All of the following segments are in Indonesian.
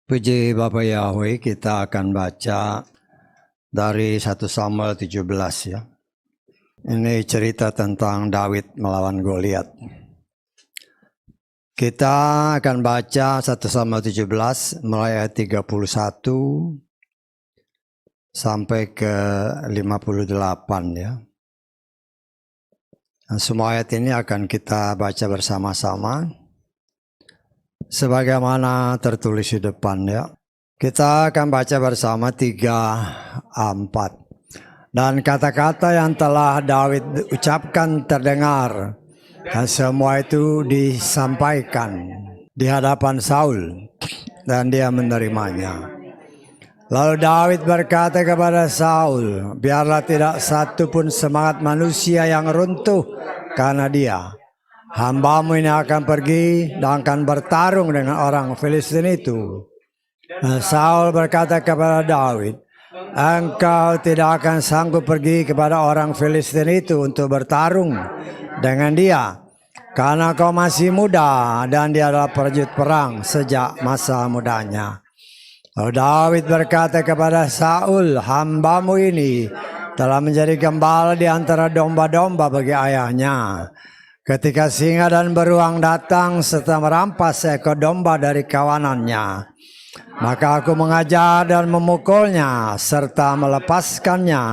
Puji Bapa Yahweh, kita akan baca dari 1 Samuel 17 ya. Ini cerita tentang Daud melawan Goliat. Kita akan baca 1 Samuel 17 mulai ayat 31 sampai ke 58 ya. Nah, semua ayat ini akan kita baca bersama-sama sebagaimana tertulis di depan ya. Kita akan baca bersama 3-4. Dan kata-kata yang telah Daud ucapkan terdengar, dan semua itu disampaikan di hadapan Saul, dan dia menerimanya. Lalu Daud berkata kepada Saul, biarlah tidak satu pun semangat manusia yang runtuh karena dia. Hambamu ini akan pergi dan akan bertarung dengan orang Filistin itu. Dan Saul berkata kepada Daud, engkau tidak akan sanggup pergi kepada orang Filistin itu untuk bertarung dengan dia, karena kau masih muda dan dia adalah prajurit perang sejak masa mudanya. Lalu Daud berkata kepada Saul, hambamu ini telah menjadi gembala di antara domba-domba bagi ayahnya. Ketika singa dan beruang datang serta merampas seekor domba dari kawanannya, maka aku mengajar dan memukulnya serta melepaskannya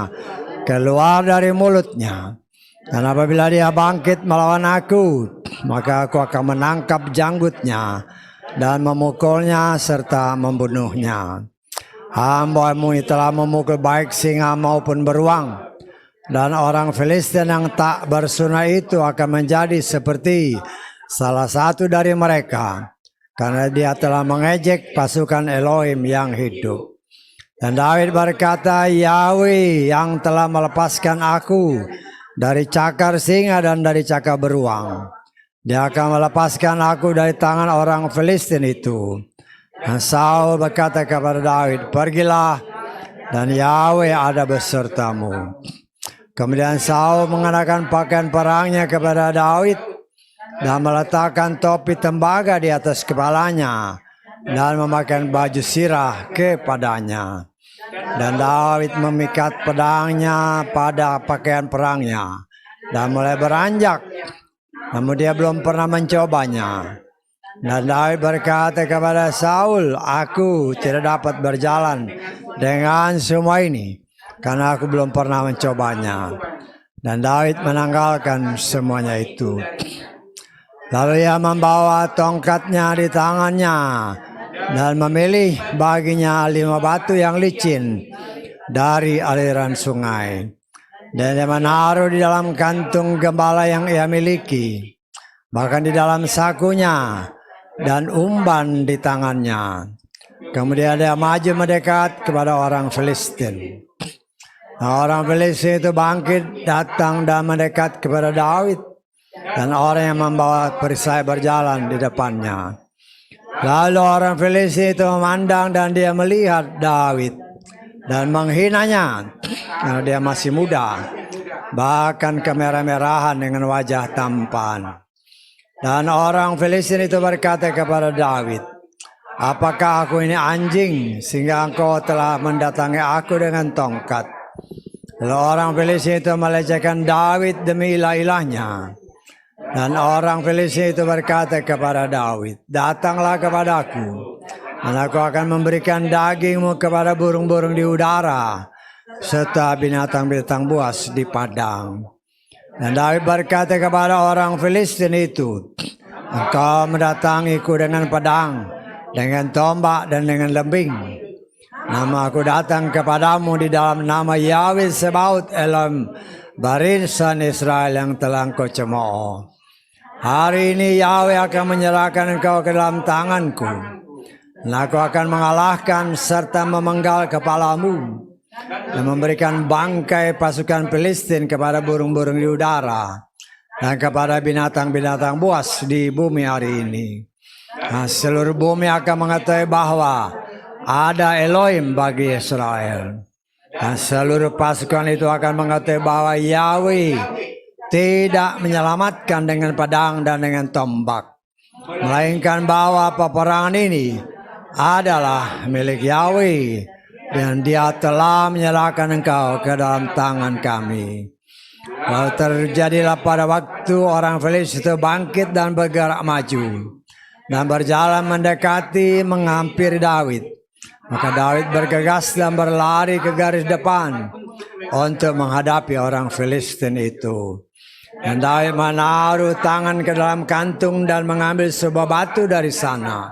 keluar dari mulutnya. Dan apabila dia bangkit melawan aku, maka aku akan menangkap janggutnya dan memukulnya serta membunuhnya. Hambamu telah memukul baik singa maupun beruang, dan orang Filistin yang tak bersunah itu akan menjadi seperti salah satu dari mereka, karena dia telah mengejek pasukan Elohim yang hidup. Dan Daud berkata, Yahweh yang telah melepaskan aku dari cakar singa dan dari cakar beruang, dia akan melepaskan aku dari tangan orang Filistin itu. Dan Saul berkata kepada Daud, pergilah dan Yahweh ada besertamu. Kemudian Saul mengenakan pakaian perangnya kepada Daud dan meletakkan topi tembaga di atas kepalanya dan memakai baju sirah kepadanya. Dan Daud memikat pedangnya pada pakaian perangnya dan mulai beranjak, namun dia belum pernah mencobanya. Dan Daud berkata kepada Saul, aku tidak dapat berjalan dengan semua ini karena aku belum pernah mencobanya. Dan Daud menanggalkan semuanya itu. Lalu ia membawa tongkatnya di tangannya dan memilih baginya 5 batu yang licin dari aliran sungai. Dan dia menaruh di dalam kantung gembala yang ia miliki, bahkan di dalam sakunya dan umban di tangannya. Kemudian dia maju mendekat kepada orang Filistin. Nah, orang Filistin itu bangkit, datang dan mendekat kepada Daud, dan orang yang membawa perisai berjalan di depannya. Lalu orang Filistin itu memandang dan dia melihat Daud dan menghinanya karena dia masih muda, bahkan kemerah-merahan dengan wajah tampan. Dan orang Filistin itu berkata kepada Daud, apakah aku ini anjing sehingga engkau telah mendatangi aku dengan tongkat? Lalu orang Filistin itu melecehkan Daud demi ilah-ilahnya. Dan orang Filistin itu berkata kepada Daud, datanglah kepadaku, dan aku akan memberikan dagingmu kepada burung-burung di udara, serta binatang-binatang buas di padang. Dan Daud berkata kepada orang Filistin itu, engkau mendatangiku dengan pedang, dengan tombak dan dengan lembing. Nama aku datang kepadamu di dalam nama Yahweh Sebaot Elohim barisan Israel yang telah engkau cemooh. Hari ini Yahweh akan menyerahkan engkau ke dalam tanganku, dan aku akan mengalahkan serta memenggal kepalamu dan memberikan bangkai pasukan Filistin kepada burung-burung di udara dan kepada binatang-binatang buas di bumi hari ini. Nah, seluruh bumi akan mengetahui bahwa ada Elohim bagi Israel. Dan seluruh pasukan itu akan mengetahui bahwa Yahweh tidak menyelamatkan dengan pedang dan dengan tombak, melainkan bahwa peperangan ini adalah milik Yahweh, dan Dia telah menyerahkan engkau ke dalam tangan kami. Lalu terjadilah pada waktu orang Filistin itu bangkit dan bergerak maju dan berjalan mendekati menghampiri Daud. Maka Daud bergegas dan berlari ke garis depan untuk menghadapi orang Filistin itu. Dan Daud menaruh tangan ke dalam kantung dan mengambil sebuah batu dari sana.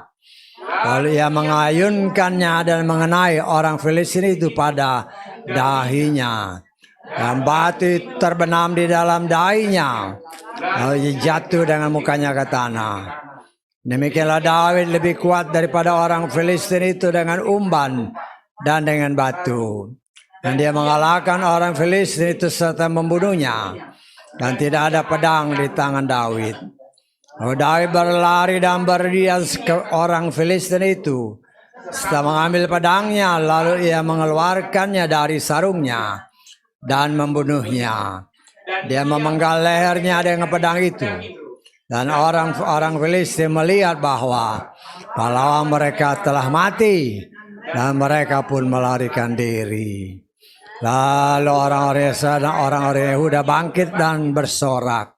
Lalu ia mengayunkannya dan mengenai orang Filistin itu pada dahinya. Dan batu terbenam di dalam dahinya. Lalu ia jatuh dengan mukanya ke tanah. Demikianlah Daud lebih kuat daripada orang Filistin itu dengan umban dan dengan batu. Dan dia mengalahkan orang Filistin itu serta membunuhnya. Dan tidak ada pedang di tangan Daud. Lalu Daud berlari dan berdiam ke orang Filistin itu. Setelah mengambil pedangnya, lalu ia mengeluarkannya dari sarungnya dan membunuhnya. Dia memenggal lehernya dengan pedang itu. Dan orang Filistin melihat bahwa pahlawan mereka telah mati, dan mereka pun melarikan diri. Lalu orang-orang Yehuda bangkit dan bersorak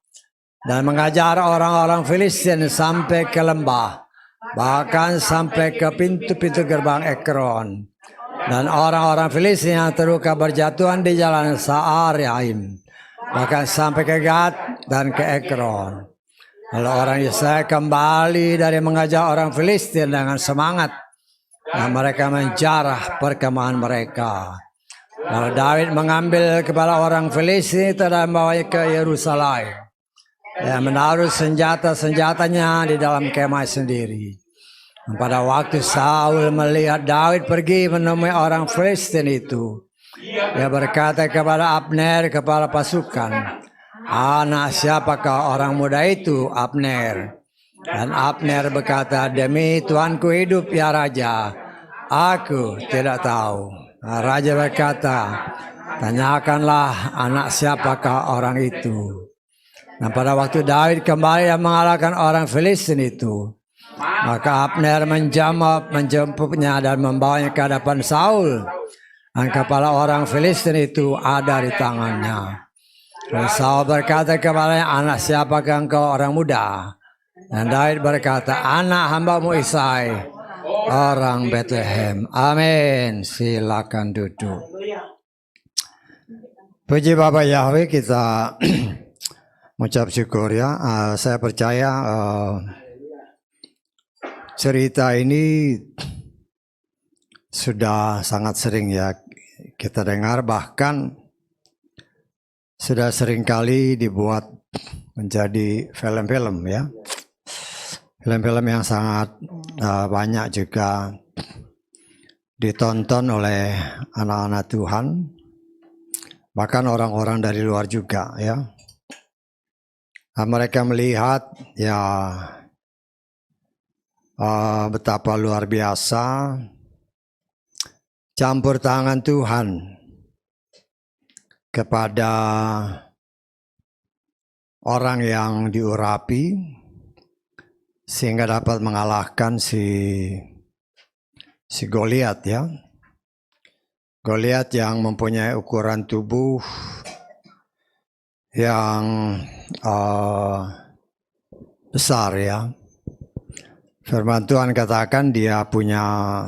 dan mengajar orang-orang Filistin sampai ke lembah, bahkan sampai ke pintu-pintu gerbang Ekron. Dan orang-orang Filistin yang terluka berjatuhan di jalan Saaraim, bahkan sampai ke Gat dan ke Ekron. Lalu orang Israel kembali dari mengajar orang Filistin dengan semangat, dan mereka menjarah perkemahan mereka. Lalu Daud mengambil kepala orang Filistin dan membawanya ke Yerusalem. Dia menaruh senjata-senjatanya di dalam kemah sendiri. Dan pada waktu Saul melihat Daud pergi menemui orang Filistin itu, dia berkata kepada Abner, kepala pasukan, "Anak siapakah orang muda itu, Abner?" Dan Abner berkata, "Demi Tuanku hidup ya Raja, aku tidak tahu." Nah, Raja berkata, "Tanyakanlah anak siapakah orang itu." Nah, pada waktu Daud kembali dan mengalahkan orang Filistin itu, maka Abner menjemputnya dan membawanya ke hadapan Saul. Dan kepala orang Filistin itu ada di tangannya. Dan Saul berkata kepadanya, "Anak siapakah engkau orang muda?" Dan Daud berkata, "Anak hambamu Isai, orang Bethlehem." Amin. Silakan duduk. Puji Bapa Yahweh, kita mengucap syukur ya. Saya percaya cerita ini sudah sangat sering ya kita dengar, bahkan sudah sering kali dibuat menjadi film-film ya. Film-film yang sangat banyak juga ditonton oleh anak-anak Tuhan, bahkan orang-orang dari luar juga ya. Mereka melihat ya betapa luar biasa campur tangan Tuhan kepada orang yang diurapi sehingga dapat mengalahkan si Goliat ya. Goliat yang mempunyai ukuran tubuh yang besar ya. Firman Tuhan katakan dia punya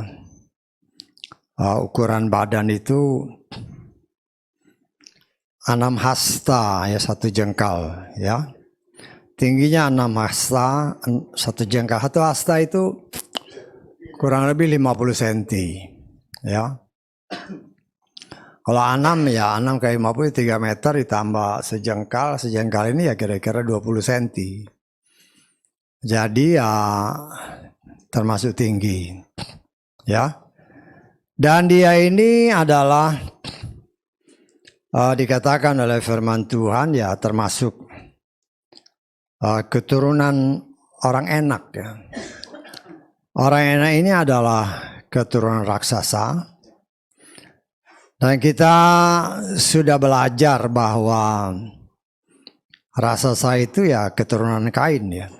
ukuran badan itu 6 hasta ya, 1 jengkal ya. Tingginya 6 hasta, 1 jengkal. 1 hasta itu kurang lebih 50 cm ya. Kalau 6 ya 6 kali 50 3 meter ditambah sejengkal. Sejengkal ini ya kira-kira 20 cm. Jadi ya termasuk tinggi ya. Dan dia ini adalah dikatakan oleh firman Tuhan ya termasuk keturunan orang Enak ya. Orang Enak ini adalah keturunan raksasa. Dan kita sudah belajar bahwa Raksasa itu ya keturunan Kain ya,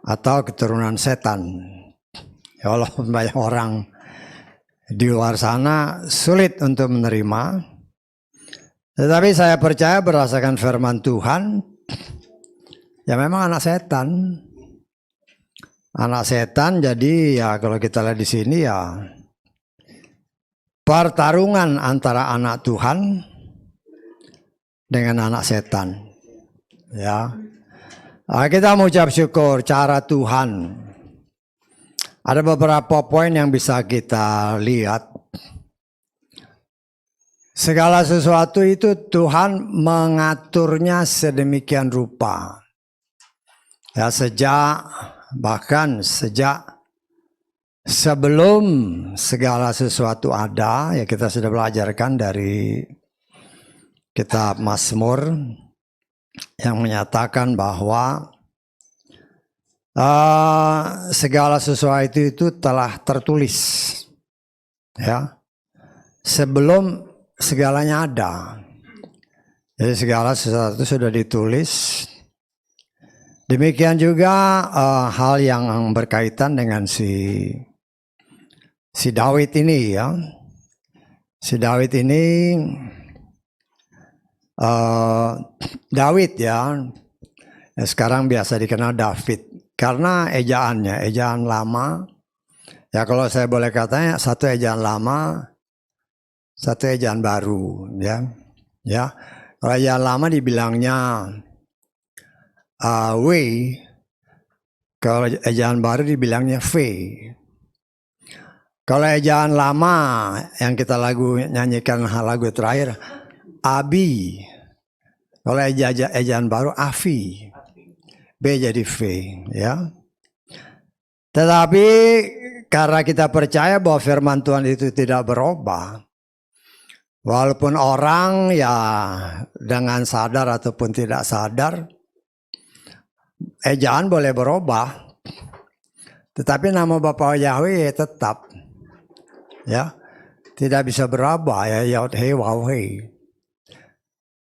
atau keturunan setan. Ya Allah, banyak orang di luar sana sulit untuk menerima. Tetapi saya percaya berdasarkan firman Tuhan, ya memang anak setan. Anak setan, jadi ya kalau kita lihat di sini ya pertarungan antara anak Tuhan dengan anak setan. Ya, kita mengucap syukur cara Tuhan. Ada beberapa poin yang bisa kita lihat. Segala sesuatu itu Tuhan mengaturnya sedemikian rupa. Ya, bahkan sejak sebelum segala sesuatu ada, ya kita sudah belajarkan dari kitab Mazmur yang menyatakan bahwa segala sesuatu itu telah tertulis, ya, sebelum segalanya ada. Jadi segala sesuatu sudah ditulis. Demikian juga hal yang berkaitan dengan si Daud ini, ya. Si Daud ini David ya, sekarang biasa dikenal David karena ejaan lama. Ya kalau saya boleh katanya satu ejaan lama, satu ejaan baru, ya. Ya, kalau ejaan lama dibilangnya W, kalau ejaan baru dibilangnya V. Kalau ejaan lama yang kita nyanyikan lagu terakhir, Abi. Kalau ejaan baru Afi, B jadi V, ya. Tetapi karena kita percaya bahwa firman Tuhan itu tidak berubah, walaupun orang ya dengan sadar ataupun tidak sadar, ejaan boleh berubah, tetapi nama Bapa Yahweh tetap, ya, tidak bisa berubah, ya, Yod He Waw He.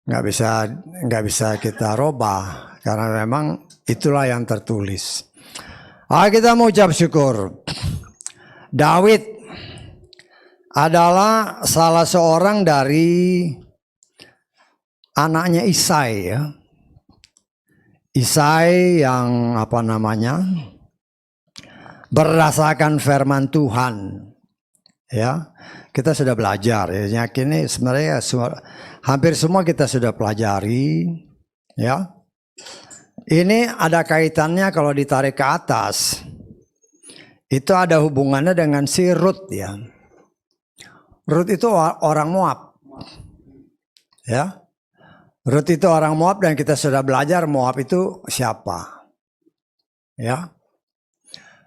Nggak bisa kita robah karena memang itulah yang tertulis. Kita mau ucap syukur. Daud adalah salah seorang dari anaknya Isai, ya. Isai yang berdasarkan firman Tuhan, ya. Kita sudah belajar, ya. Ini sebenarnya hampir semua kita sudah pelajari, ya. Ini ada kaitannya kalau ditarik ke atas. Itu ada hubungannya dengan si Rut, ya. Rut itu orang Moab, ya. Rut itu orang Moab dan kita sudah belajar Moab itu siapa, ya.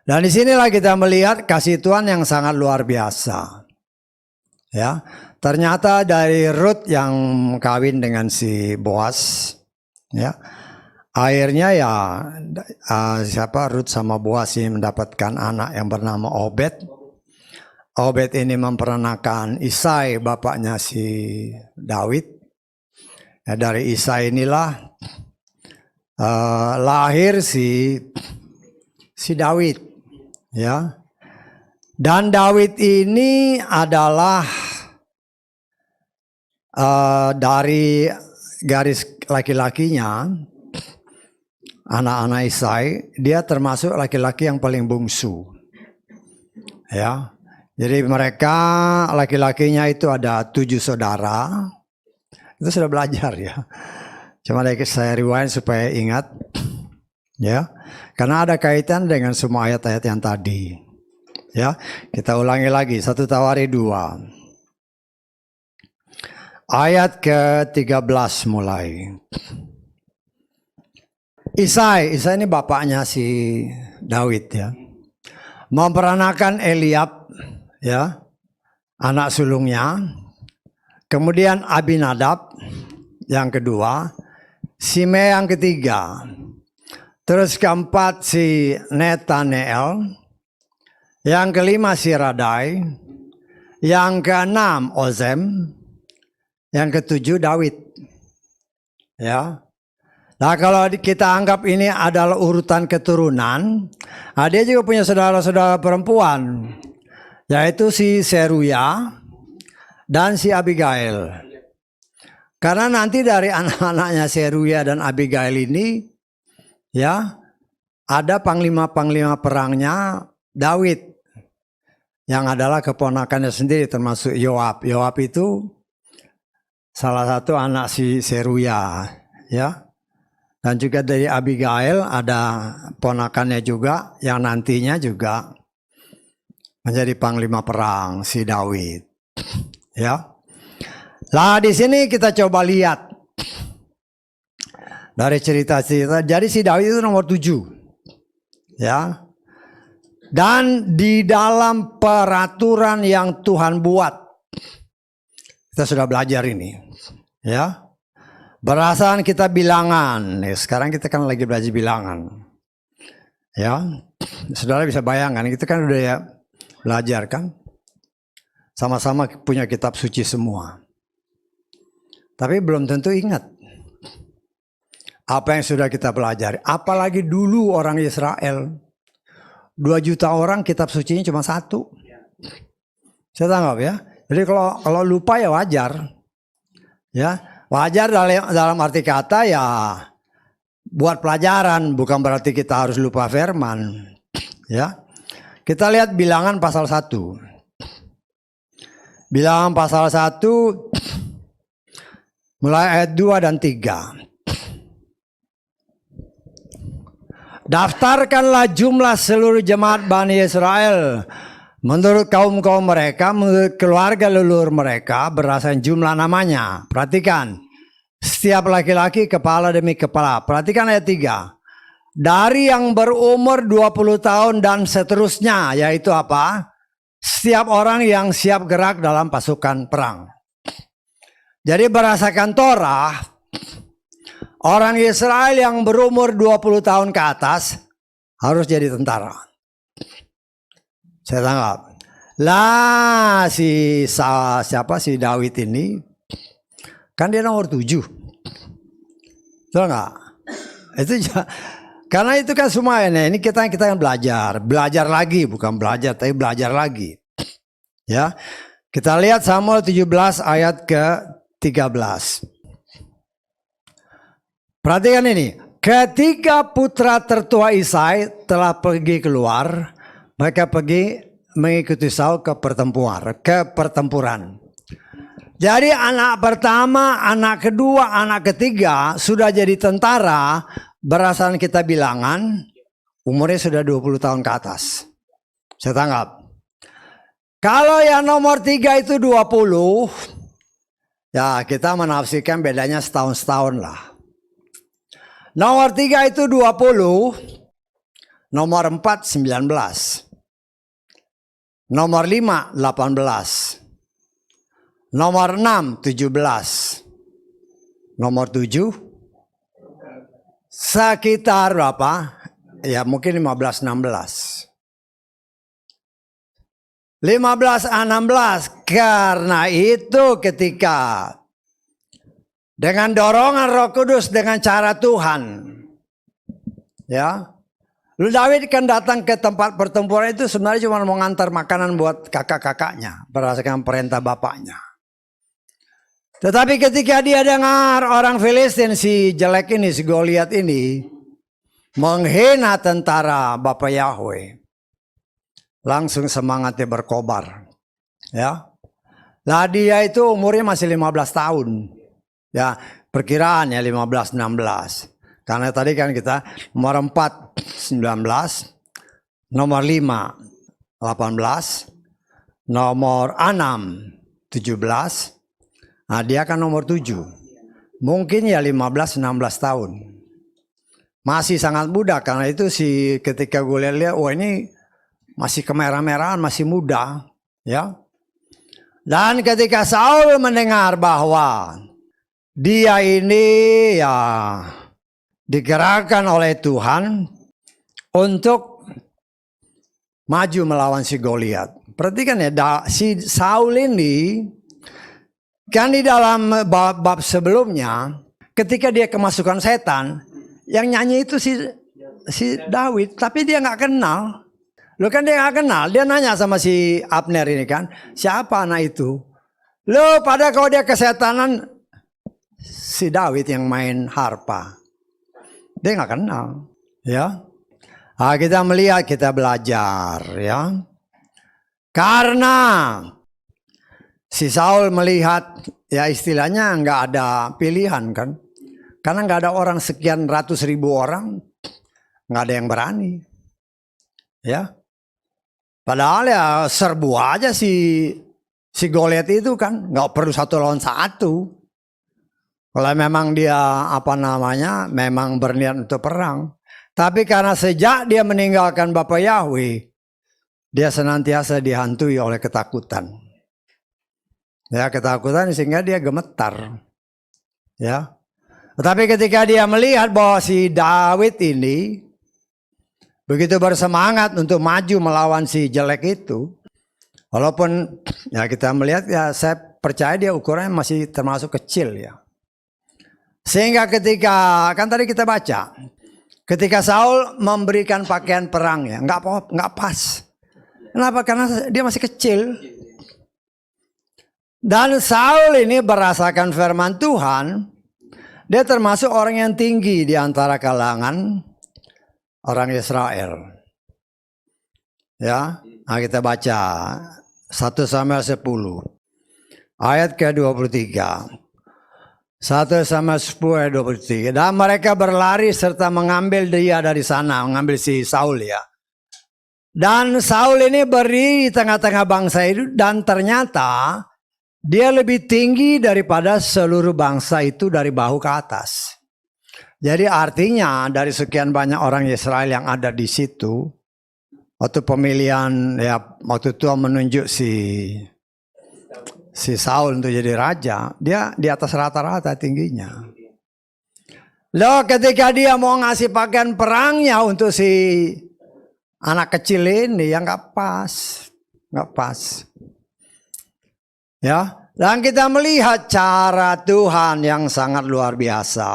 Dan disinilah kita melihat kasih Tuhan yang sangat luar biasa. Ya, ternyata dari Rut yang kawin dengan si Boaz, ya, akhirnya ya Rut sama Boaz ini mendapatkan anak yang bernama Obed. Obed ini memperanakan Isai, bapaknya si Daud. Ya, dari Isai inilah lahir si Daud, ya. Dan Daud ini adalah dari garis laki-lakinya, anak-anak Isai, dia termasuk laki-laki yang paling bungsu, ya. Jadi mereka laki-lakinya itu ada 7 saudara. Itu sudah belajar, ya. Cuma saya rewind supaya ingat, ya. Karena ada kaitan dengan semua ayat-ayat yang tadi. Ya, kita ulangi lagi 1 Tawari 2. Ayat ke-13 mulai. Isai ini bapaknya si Daud, ya. Memperanakan Eliab, ya, anak sulungnya. Kemudian Abinadab yang kedua, Simei yang ketiga. Terus keempat si Netanel. Yang kelima si Radai, yang keenam Ozem, yang ketujuh Daud, ya. Nah kalau kita anggap ini adalah urutan keturunan, dia juga punya saudara-saudara perempuan, yaitu si Seruya dan si Abigail. Karena nanti dari anak-anaknya Seruya dan Abigail ini, ya, ada panglima-panglima perangnya Daud, yang adalah keponakannya sendiri, termasuk Yoab. Yoab itu salah satu anak si Seruya, ya. Dan juga dari Abigail ada ponakannya juga yang nantinya juga menjadi panglima perang si Daud. Ya. Lah di sini kita coba lihat dari cerita-cerita. Jadi si Daud itu nomor 7. Ya. Dan di dalam peraturan yang Tuhan buat, kita sudah belajar ini. Ya. Berdasarkan kita bilangan, sekarang kita kan lagi belajar bilangan, ya, saudara bisa bayangkan, kita kan udah ya belajar kan, sama-sama punya kitab suci semua, tapi belum tentu ingat apa yang sudah kita pelajari, apalagi dulu orang Israel, 2 juta orang kitab sucinya cuma 1, saya tanggap ya, jadi kalau lupa ya wajar, ya. Wajar dalam arti kata ya buat pelajaran, bukan berarti kita harus lupa firman. Ya. Kita lihat bilangan pasal 1. Bilangan pasal 1 mulai ayat 2 dan 3. Daftarkanlah jumlah seluruh jemaat Bani Israel menurut kaum-kaum mereka, menurut keluarga leluhur mereka, berdasarkan jumlah namanya. Perhatikan, setiap laki-laki kepala demi kepala. Perhatikan ayat 3. Dari yang berumur 20 tahun dan seterusnya, yaitu apa? Setiap orang yang siap gerak dalam pasukan perang. Jadi berdasarkan Torah, orang Israel yang berumur 20 tahun ke atas harus jadi tentara. Saya tanggap. Lah si Daud ini kan dia nomor 7. Betul nggak? Itu karena itu kan semua ini kita kan belajar lagi, bukan belajar tapi belajar lagi. Ya. Kita lihat Samuel 17 ayat ke-13. Perhatikan ini, ketika putra tertua Isai telah pergi keluar, mereka pergi mengikuti Saul ke pertempuran. Jadi anak pertama, anak kedua, anak ketiga sudah jadi tentara, berdasarkan kita bilangan, umurnya sudah 20 tahun ke atas. Saya tanggap. Kalau yang nomor 3 itu 20, ya kita menafsirkan bedanya setahun lah. Nomor 3 itu 20, nomor 4 19. Nomor 5, 18. Nomor 6, 17. Nomor 7, sekitar berapa? Ya mungkin 15, 16. 15, 16. Karena itu ketika dengan dorongan Roh Kudus, dengan cara Tuhan. Ya. Lalu Daud kan datang ke tempat pertempuran itu sebenarnya cuma mau ngantar makanan buat kakak-kakaknya berdasarkan perintah bapaknya. Tetapi ketika dia dengar orang Filistin si jelek ini, si Goliat ini menghina tentara Bapak Yahweh, langsung semangatnya berkobar. Ya. Lah dia itu umurnya masih 15 tahun. Ya, perkiraan ya 15 16. Karena tadi kan kita nomor 4 19, nomor 5 18, nomor 6 17. Nah, dia kan nomor 7. Mungkin ya 15 16 tahun. Masih sangat muda, karena itu ketika gue lihat wah ini masih kemerah-merahan, masih muda, ya. Dan ketika Saul mendengar bahwa dia ini ya digerakkan oleh Tuhan untuk maju melawan si Goliat. Perhatikan ya, si Saul ini kan di dalam bab sebelumnya ketika dia kemasukan setan, Yang nyanyi itu si Daud, tapi dia nggak kenal. Lo kan dia nggak kenal. Dia nanya sama si Abner ini kan, siapa anak itu? Lo pada kalau dia kesetanan, si Daud yang main harpa. Dia nggak kenal, ya. Nah, kita melihat, kita belajar, ya. Karena si Saul melihat, ya istilahnya nggak ada pilihan kan. Karena nggak ada orang sekian ratus ribu orang, nggak ada yang berani, ya. Padahal ya serbu aja si Goliat itu kan, nggak perlu 1 lawan 1. Kalau memang dia memang berniat untuk perang. Tapi karena sejak dia meninggalkan Bapa Yahweh, dia senantiasa dihantui oleh ketakutan. Ya, ketakutan sehingga dia gemetar. Ya. Tetapi ketika dia melihat bahwa si Daud ini begitu bersemangat untuk maju melawan si jelek itu, walaupun ya kita melihat, ya saya percaya dia ukurannya masih termasuk kecil ya. Sehingga ketika, kan tadi kita baca, ketika Saul memberikan pakaian perangnya, nggak pas. Kenapa? Karena dia masih kecil. Dan Saul ini berasakan firman Tuhan, dia termasuk orang yang tinggi di antara kalangan orang Israel. Ya, nah kita baca 1 Samuel 10 ayat ke-23. 1 Samuel 10 ayat 23. Dan mereka berlari serta mengambil dia dari sana, mengambil si Saul ya. Dan Saul ini berdiri di tengah-tengah bangsa itu, dan ternyata dia lebih tinggi daripada seluruh bangsa itu dari bahu ke atas. Jadi artinya dari sekian banyak orang Israel yang ada di situ, waktu pemilihan ya, waktu Tuhan menunjuk si Saul untuk jadi raja, dia di atas rata-rata tingginya. Loh, ketika dia mau ngasih pakaian perangnya untuk si anak kecil ini, yang nggak pas. Ya, dan kita melihat cara Tuhan yang sangat luar biasa.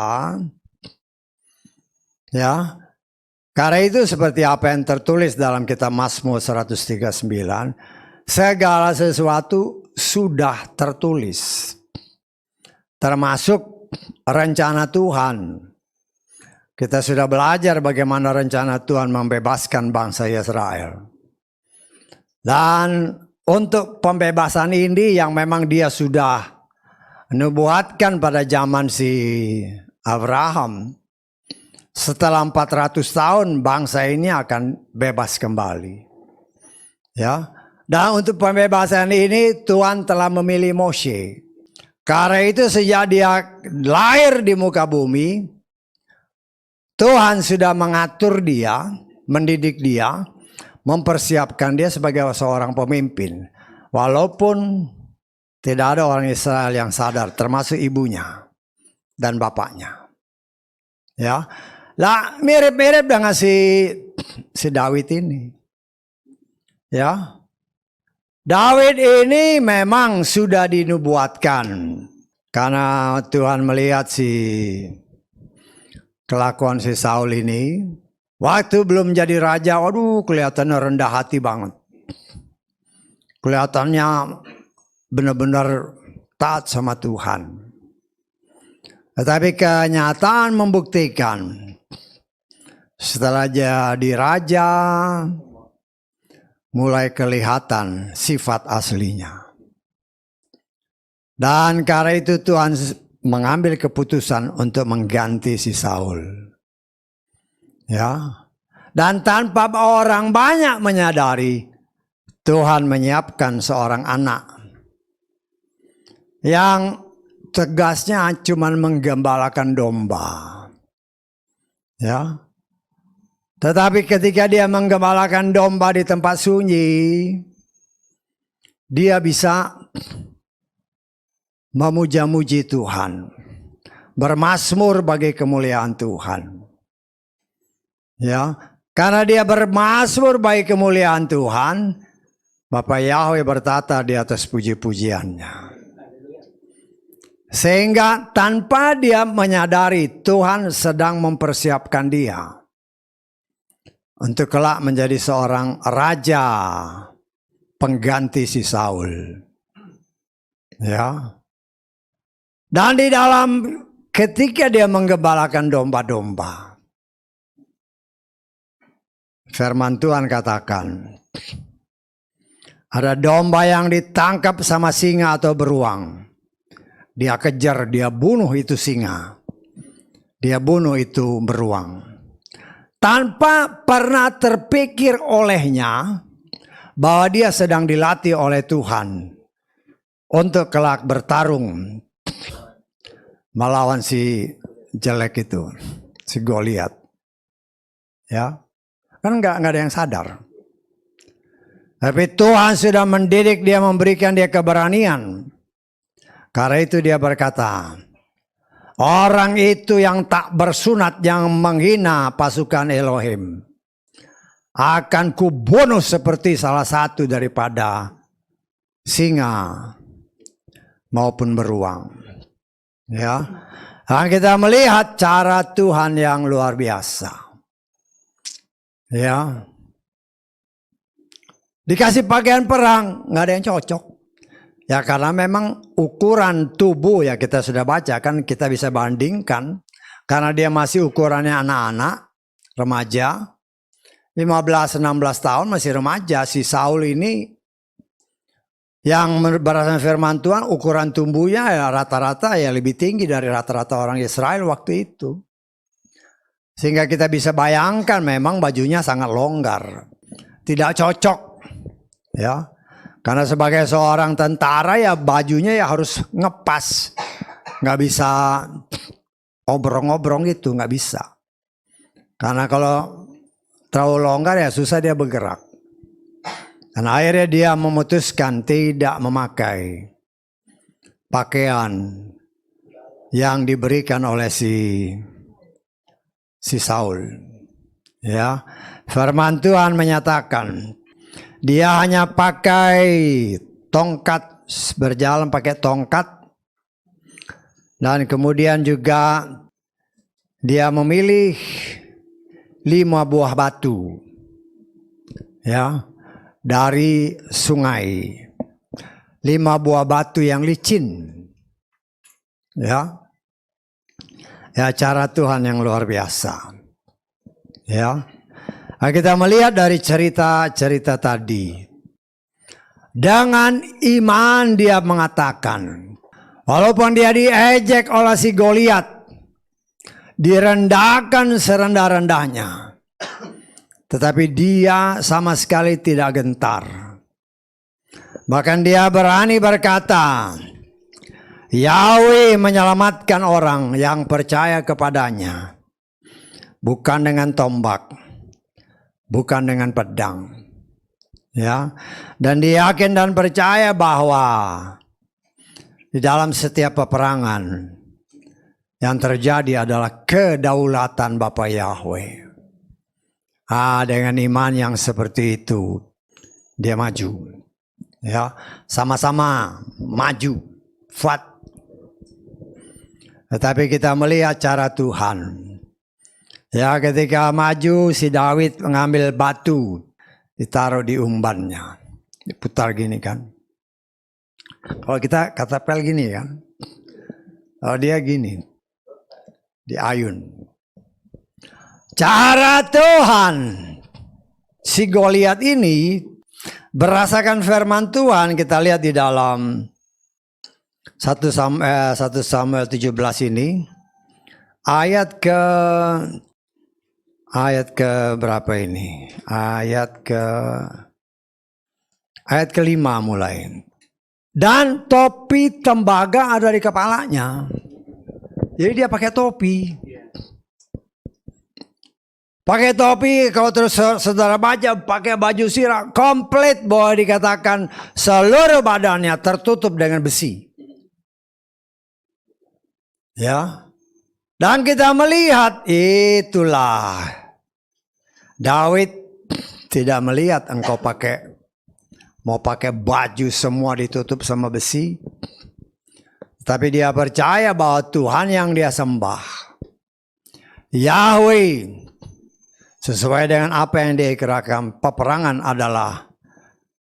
Ya, karena itu seperti apa yang tertulis dalam kitab Mazmur 139, segala sesuatu sudah tertulis, termasuk rencana Tuhan. Kita sudah belajar bagaimana rencana Tuhan membebaskan bangsa Israel. Dan untuk pembebasan ini yang memang dia sudah nubuatkan pada zaman si Abraham, setelah 400 tahun bangsa ini akan bebas kembali. Ya. Dan untuk pembebasan ini Tuhan telah memilih Moshe. Karena itu sejak dia lahir di muka bumi, Tuhan sudah mengatur dia, mendidik dia, mempersiapkan dia sebagai seorang pemimpin. Walaupun tidak ada orang Israel yang sadar, termasuk ibunya dan bapaknya. Ya, lah mirip-mirip dengan si Daud ini. Ya. Daud ini memang sudah dinubuatkan karena Tuhan melihat kelakuan si Saul ini. Waktu belum jadi raja, waduh kelihatannya rendah hati banget. Kelihatannya benar-benar taat sama Tuhan. Tetapi kenyataan membuktikan setelah jadi raja, mulai kelihatan sifat aslinya. Dan karena itu Tuhan mengambil keputusan untuk mengganti si Saul. Ya. Dan tanpa orang banyak menyadari, Tuhan menyiapkan seorang anak yang tegasnya cuma menggembalakan domba. Ya. Tetapi ketika dia menggembalakan domba di tempat sunyi, dia bisa memuja-muji Tuhan, bermazmur bagi kemuliaan Tuhan. Ya, karena dia bermazmur bagi kemuliaan Tuhan, Bapa Yahweh bertata di atas puji-pujiannya. Sehingga tanpa dia menyadari Tuhan sedang mempersiapkan dia untuk kelak menjadi seorang raja pengganti si Saul. Ya. Dan di dalam ketika dia menggembalakan domba-domba, firman Tuhan katakan, ada domba yang ditangkap sama singa atau beruang. Dia kejar, dia bunuh itu singa. Dia bunuh itu beruang. Tanpa pernah terpikir olehnya bahwa dia sedang dilatih oleh Tuhan untuk kelak bertarung melawan si jelek itu, si Goliat. Ya, kan nggak ada yang sadar. Tapi Tuhan sudah mendidik dia, memberikan dia keberanian. Karena itu dia berkata, orang itu yang tak bersunat, yang menghina pasukan Elohim, akan kubunuh seperti salah satu daripada singa maupun beruang. Ya, dan kita melihat cara Tuhan yang luar biasa. Ya, dikasih pakaian perang, nggak ada yang cocok. Ya karena memang ukuran tubuh ya kita sudah baca kan, kita bisa bandingkan. Karena dia masih ukurannya anak-anak, remaja. 15-16 tahun masih remaja. Si Saul ini yang berdasarkan firman Tuhan ukuran tubuhnya ya rata-rata ya lebih tinggi dari rata-rata orang Israel waktu itu. Sehingga kita bisa bayangkan memang bajunya sangat longgar. Tidak cocok. Ya. Karena sebagai seorang tentara ya bajunya ya harus ngepas. Nggak bisa obrong-obrong gitu, nggak bisa. Karena kalau terlalu longgar ya susah dia bergerak. Dan akhirnya dia memutuskan tidak memakai pakaian yang diberikan oleh si Saul. Ya, firman Tuhan menyatakan dia hanya pakai tongkat, berjalan pakai tongkat. Dan kemudian juga dia memilih 5 buah batu. Ya, dari sungai. 5 buah batu yang licin. Ya. Ya, cara Tuhan yang luar biasa. Ya. Nah, kita melihat dari cerita-cerita tadi. Dengan iman dia mengatakan, walaupun dia diejek oleh si Goliat, direndahkan serendah-rendahnya, tetapi dia sama sekali tidak gentar. Bahkan dia berani berkata, Yahweh menyelamatkan orang yang percaya kepadanya, bukan dengan tombak, bukan dengan pedang. Ya. Dan dia yakin dan percaya bahwa di dalam setiap peperangan yang terjadi adalah kedaulatan Bapa Yahweh. Dengan iman yang seperti itu dia maju. Ya, sama-sama maju. Fight. Tetapi kita melihat cara Tuhan. Ya, ketika maju si Daud mengambil batu, ditaruh di umbannya, diputar gini kan. Kalau kita kata pel gini kan, kalau dia gini, diayun. Cara Tuhan, si Goliat ini berdasarkan firman Tuhan kita lihat di dalam 1 Samuel 17 ini, ayat ke berapa ini? Ayat ke-5 mulai. Dan topi tembaga ada di kepalanya. Jadi dia pakai topi. Pakai topi, kalau terus saudara baca, pakai baju sirah, komplit bahwa dikatakan seluruh badannya tertutup dengan besi. Ya. Dan kita melihat itulah Daud tidak melihat engkau mau pakai baju semua ditutup sama besi. Tapi dia percaya bahwa Tuhan yang dia sembah, Yahweh, sesuai dengan apa yang dia ikrarkan, peperangan adalah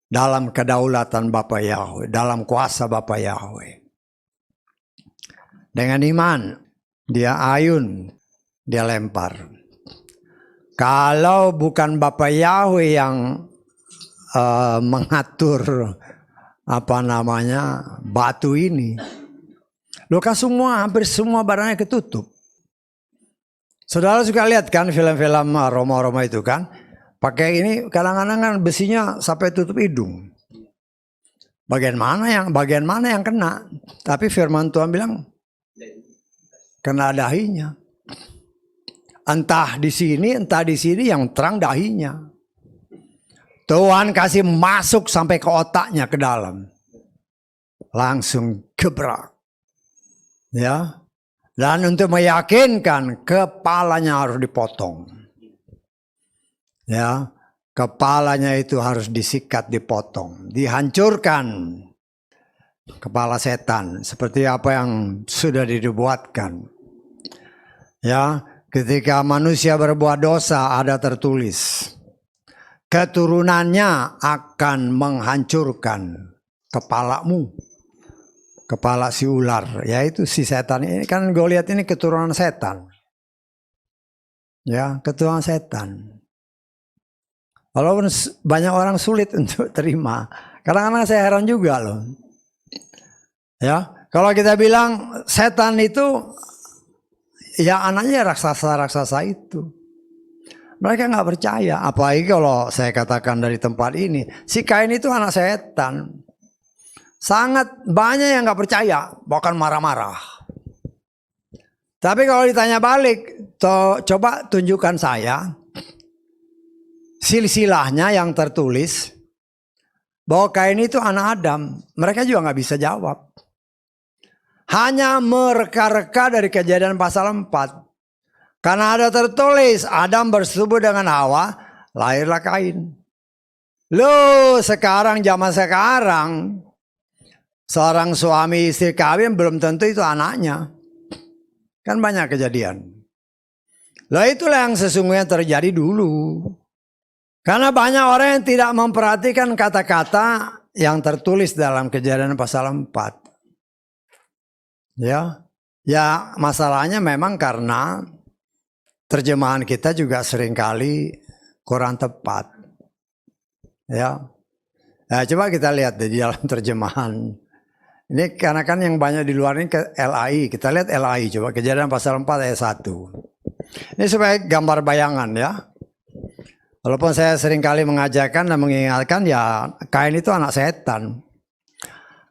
dalam kedaulatan Bapa Yahweh, dalam kuasa Bapa Yahweh. Dengan iman, dia ayun, dia lempar. Kalau bukan Bapa Yahweh yang mengatur batu ini, hampir semua barangnya ketutup. Saudara suka lihat kan film-film Roma-Roma itu kan, pakai ini kadang-kadang kan besinya sampai tutup hidung. Bagian mana yang kena? Tapi firman Tuhan bilang kena dahinya. Entah di sini yang terang dahinya. Tuhan kasih masuk sampai ke otaknya, ke dalam. Langsung gebrak. Ya. Dan untuk meyakinkan, kepalanya harus dipotong. Ya. Kepalanya itu harus disikat, dipotong, dihancurkan. Kepala setan seperti apa yang sudah dibuatkan. Ya, ketika manusia berbuat dosa ada tertulis, keturunannya akan menghancurkan kepalamu. Kepala si ular, yaitu si setan. Ini kan Goliat ini keturunan setan. Ya, keturunan setan. Walaupun banyak orang sulit untuk terima. Kadang-kadang saya heran juga loh. Ya, kalau kita bilang setan itu, ya anaknya raksasa-raksasa itu. Mereka nggak percaya. Apalagi kalau saya katakan dari tempat ini, si Kain itu anak setan. Sangat banyak yang nggak percaya, bahkan marah-marah. Tapi kalau ditanya balik, coba tunjukkan saya silsilahnya yang tertulis bahwa Kain itu anak Adam. Mereka juga nggak bisa jawab. Hanya mereka-reka dari Kejadian pasal 4. Karena ada tertulis Adam bersetubuh dengan Hawa, lahirlah Kain. Loh, zaman sekarang seorang suami istri kawin belum tentu itu anaknya. Kan banyak kejadian. Loh, itulah yang sesungguhnya terjadi dulu. Karena banyak orang yang tidak memperhatikan kata-kata yang tertulis dalam Kejadian pasal 4. Ya, masalahnya memang karena terjemahan kita juga seringkali kurang tepat. Ya, coba kita lihat di dalam terjemahan. Ini karena kan yang banyak di luar ini ke LAI. Kita lihat LAI, coba Kejadian pasal 4 ayat 1. Ini supaya gambar bayangan ya. Walaupun saya seringkali mengajarkan dan mengingatkan, ya Kain itu anak setan.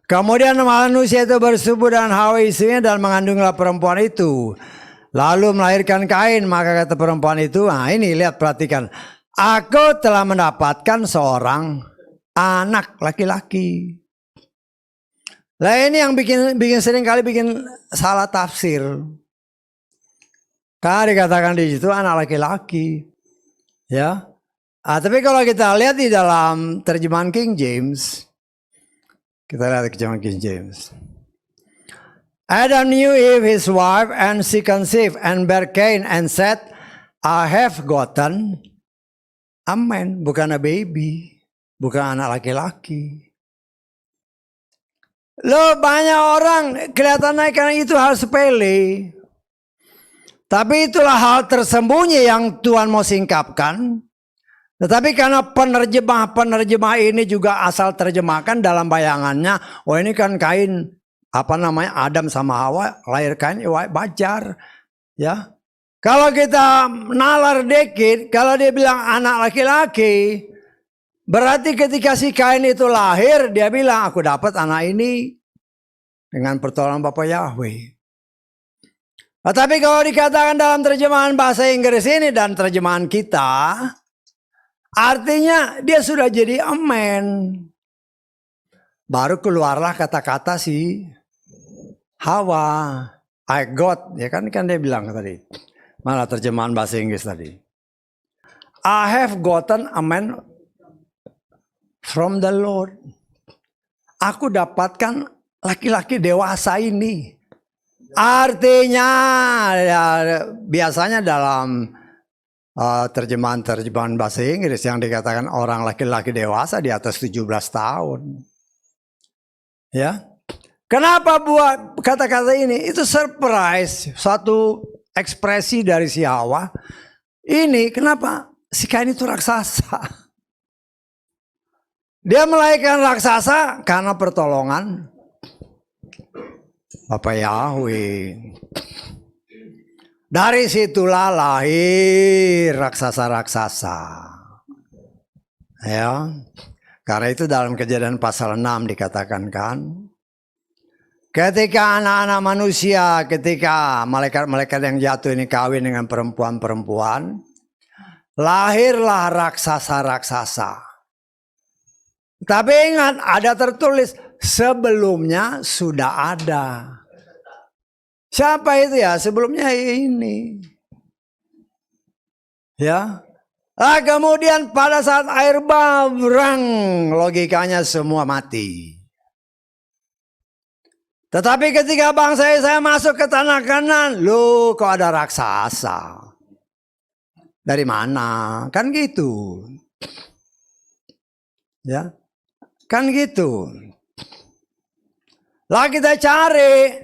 Kemudian manusia itu bersetubuh dengan Hawa istrinya dan mengandunglah perempuan itu. Lalu melahirkan Kain, maka kata perempuan itu, nah ini lihat perhatikan. Aku telah mendapatkan seorang anak laki-laki. Nah ini yang bikin seringkali bikin salah tafsir. Karena dikatakan di situ anak laki-laki. Ya. Tapi kalau kita lihat di dalam terjemahan King James, kita lihat terjemahan King James. Adam knew Eve his wife, and she conceived and bare Cain and said, I have gotten a man, bukan a baby, bukan anak laki-laki. Loh, banyak orang kelihatannya karena itu hal sepele. Tapi itulah hal tersembunyi yang Tuhan mau singkapkan. Tetapi karena penerjemah ini juga asal terjemahkan dalam bayangannya, oh ini kan Kain, Adam sama Hawa, lahir Kain, wajar. Ya. Kalau kita nalar dikit, kalau dia bilang anak laki-laki, berarti ketika si Kain itu lahir, dia bilang aku dapat anak ini dengan pertolongan Bapa Yahweh. Tapi kalau dikatakan dalam terjemahan bahasa Inggris ini dan terjemahan kita, artinya dia sudah jadi a man. Baru keluarlah kata-kata si Hawa, I got, ya kan dia bilang tadi. Mana terjemahan bahasa Inggris tadi? I have gotten a man from the Lord. Aku dapatkan laki-laki dewasa ini. Artinya ya, biasanya dalam terjemahan bahasa Inggris yang dikatakan orang laki-laki dewasa di atas 17 tahun. Ya. Kenapa buat kata-kata ini? Itu surprise, satu ekspresi dari si Hawa. Ini kenapa? Si Kain itu raksasa. Dia melahirkan raksasa karena pertolongan Bapak Yahweh. Dari situlah lahir raksasa-raksasa. Ya. Karena itu dalam Kejadian pasal 6 dikatakan kan, ketika anak-anak manusia, ketika malaikat-malaikat yang jatuh ini kawin dengan perempuan-perempuan, lahirlah raksasa-raksasa. Tapi ingat, ada tertulis sebelumnya sudah ada. Siapa itu ya? Sebelumnya ini. Ya. Kemudian pada saat air bah berang, logikanya semua mati. Tetapi ketika bangsa Israel masuk ke tanah Kanan, loh kok ada raksasa? Dari mana? Kan gitu. Ya. Kan gitu. Lah kita cari,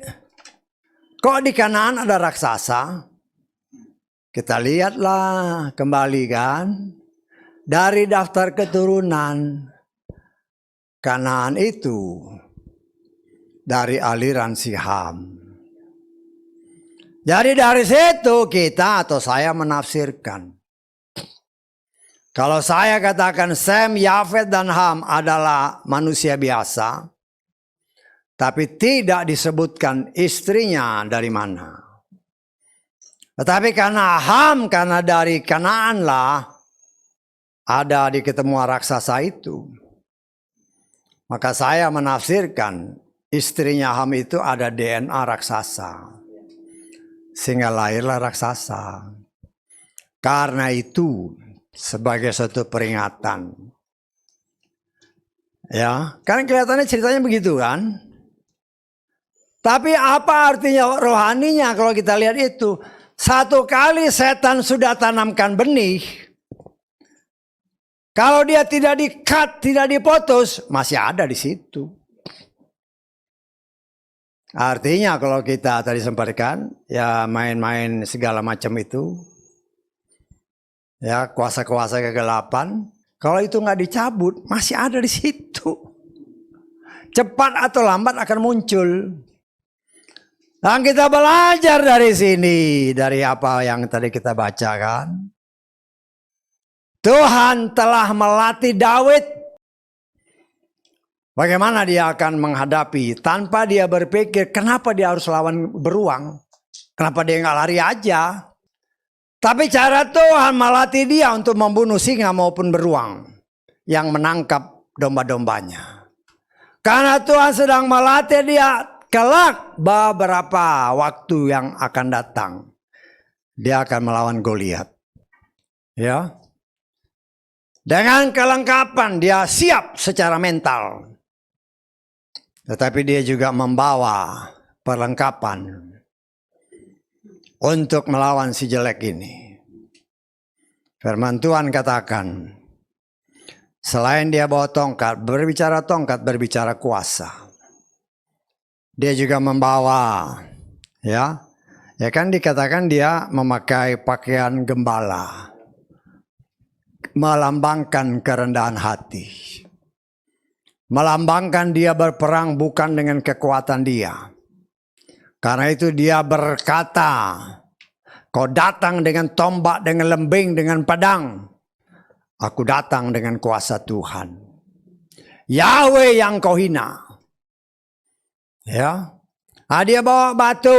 kok di Kanaan ada raksasa? Kita lihatlah kembali kan, dari daftar keturunan Kanaan itu dari aliran si Ham. Jadi dari situ kita atau saya menafsirkan. Kalau saya katakan Sem, Yafet dan Ham adalah manusia biasa, tapi tidak disebutkan istrinya dari mana. Tetapi karena Ham, karena dari Kanaan lah ada di ketemuan raksasa itu. Maka saya menafsirkan istrinya Ham itu ada DNA raksasa. Sehingga lahirlah raksasa. Karena itu sebagai suatu peringatan. Ya, kan kelihatannya ceritanya begitu kan? Tapi apa artinya rohaninya kalau kita lihat itu? Satu kali setan sudah tanamkan benih, kalau dia tidak di-cut, tidak dipotong, masih ada di situ. Artinya kalau kita tadi sampaikan, ya main-main segala macam itu, ya kuasa-kuasa kegelapan, kalau itu nggak dicabut, masih ada di situ. Cepat atau lambat akan muncul. Dan kita belajar dari sini, dari apa yang tadi kita bacakan. Tuhan telah melatih Daud. Bagaimana dia akan menghadapi tanpa dia berpikir kenapa dia harus lawan beruang. Kenapa dia nggak lari aja. Tapi cara Tuhan melatih dia untuk membunuh singa maupun beruang yang menangkap domba-dombanya. Karena Tuhan sedang melatih dia. Kelak beberapa waktu yang akan datang, dia akan melawan Goliat. Ya, dengan kelengkapan dia siap secara mental, tetapi dia juga membawa perlengkapan untuk melawan si jelek ini. Firman Tuhan katakan, selain dia bawa tongkat, berbicara kuasa. Dia juga membawa, ya kan dikatakan dia memakai pakaian gembala, melambangkan kerendahan hati, melambangkan dia berperang bukan dengan kekuatan dia. Karena itu dia berkata, kau datang dengan tombak, dengan lembing, dengan pedang, aku datang dengan kuasa Tuhan. Yahweh yang kau hina. Ya, dia bawa batu.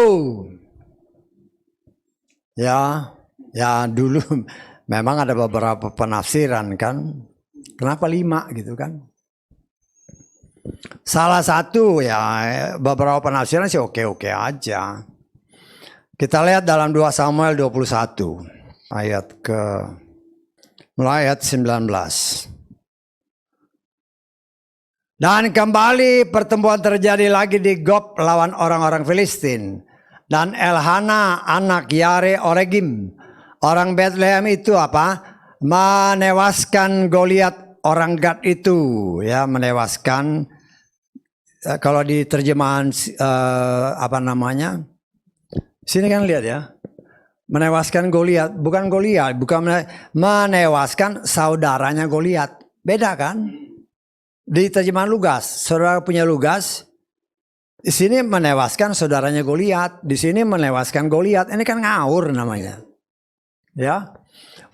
Ya dulu memang ada beberapa penafsiran kan. Kenapa 5 gitu kan? Salah satu ya beberapa penafsiran sih oke aja. Kita lihat dalam 2 Samuel 21 mulai ayat 19. Dan kembali pertempuran terjadi lagi di Gob lawan orang-orang Filistin. Dan Elhana anak Yare Oregim, orang Bethlehem itu apa? Menewaskan Goliat orang Gad itu, ya, menewaskan. Kalau di terjemahan apa namanya? Sini kan lihat ya. Menewaskan Goliat, bukan Goliat, bukan menewaskan saudaranya Goliat. Beda kan? Di terjemahan Lugas, saudara punya Lugas, di sini menewaskan saudaranya Goliat, di sini menewaskan Goliat. Ini kan ngawur namanya. Ya.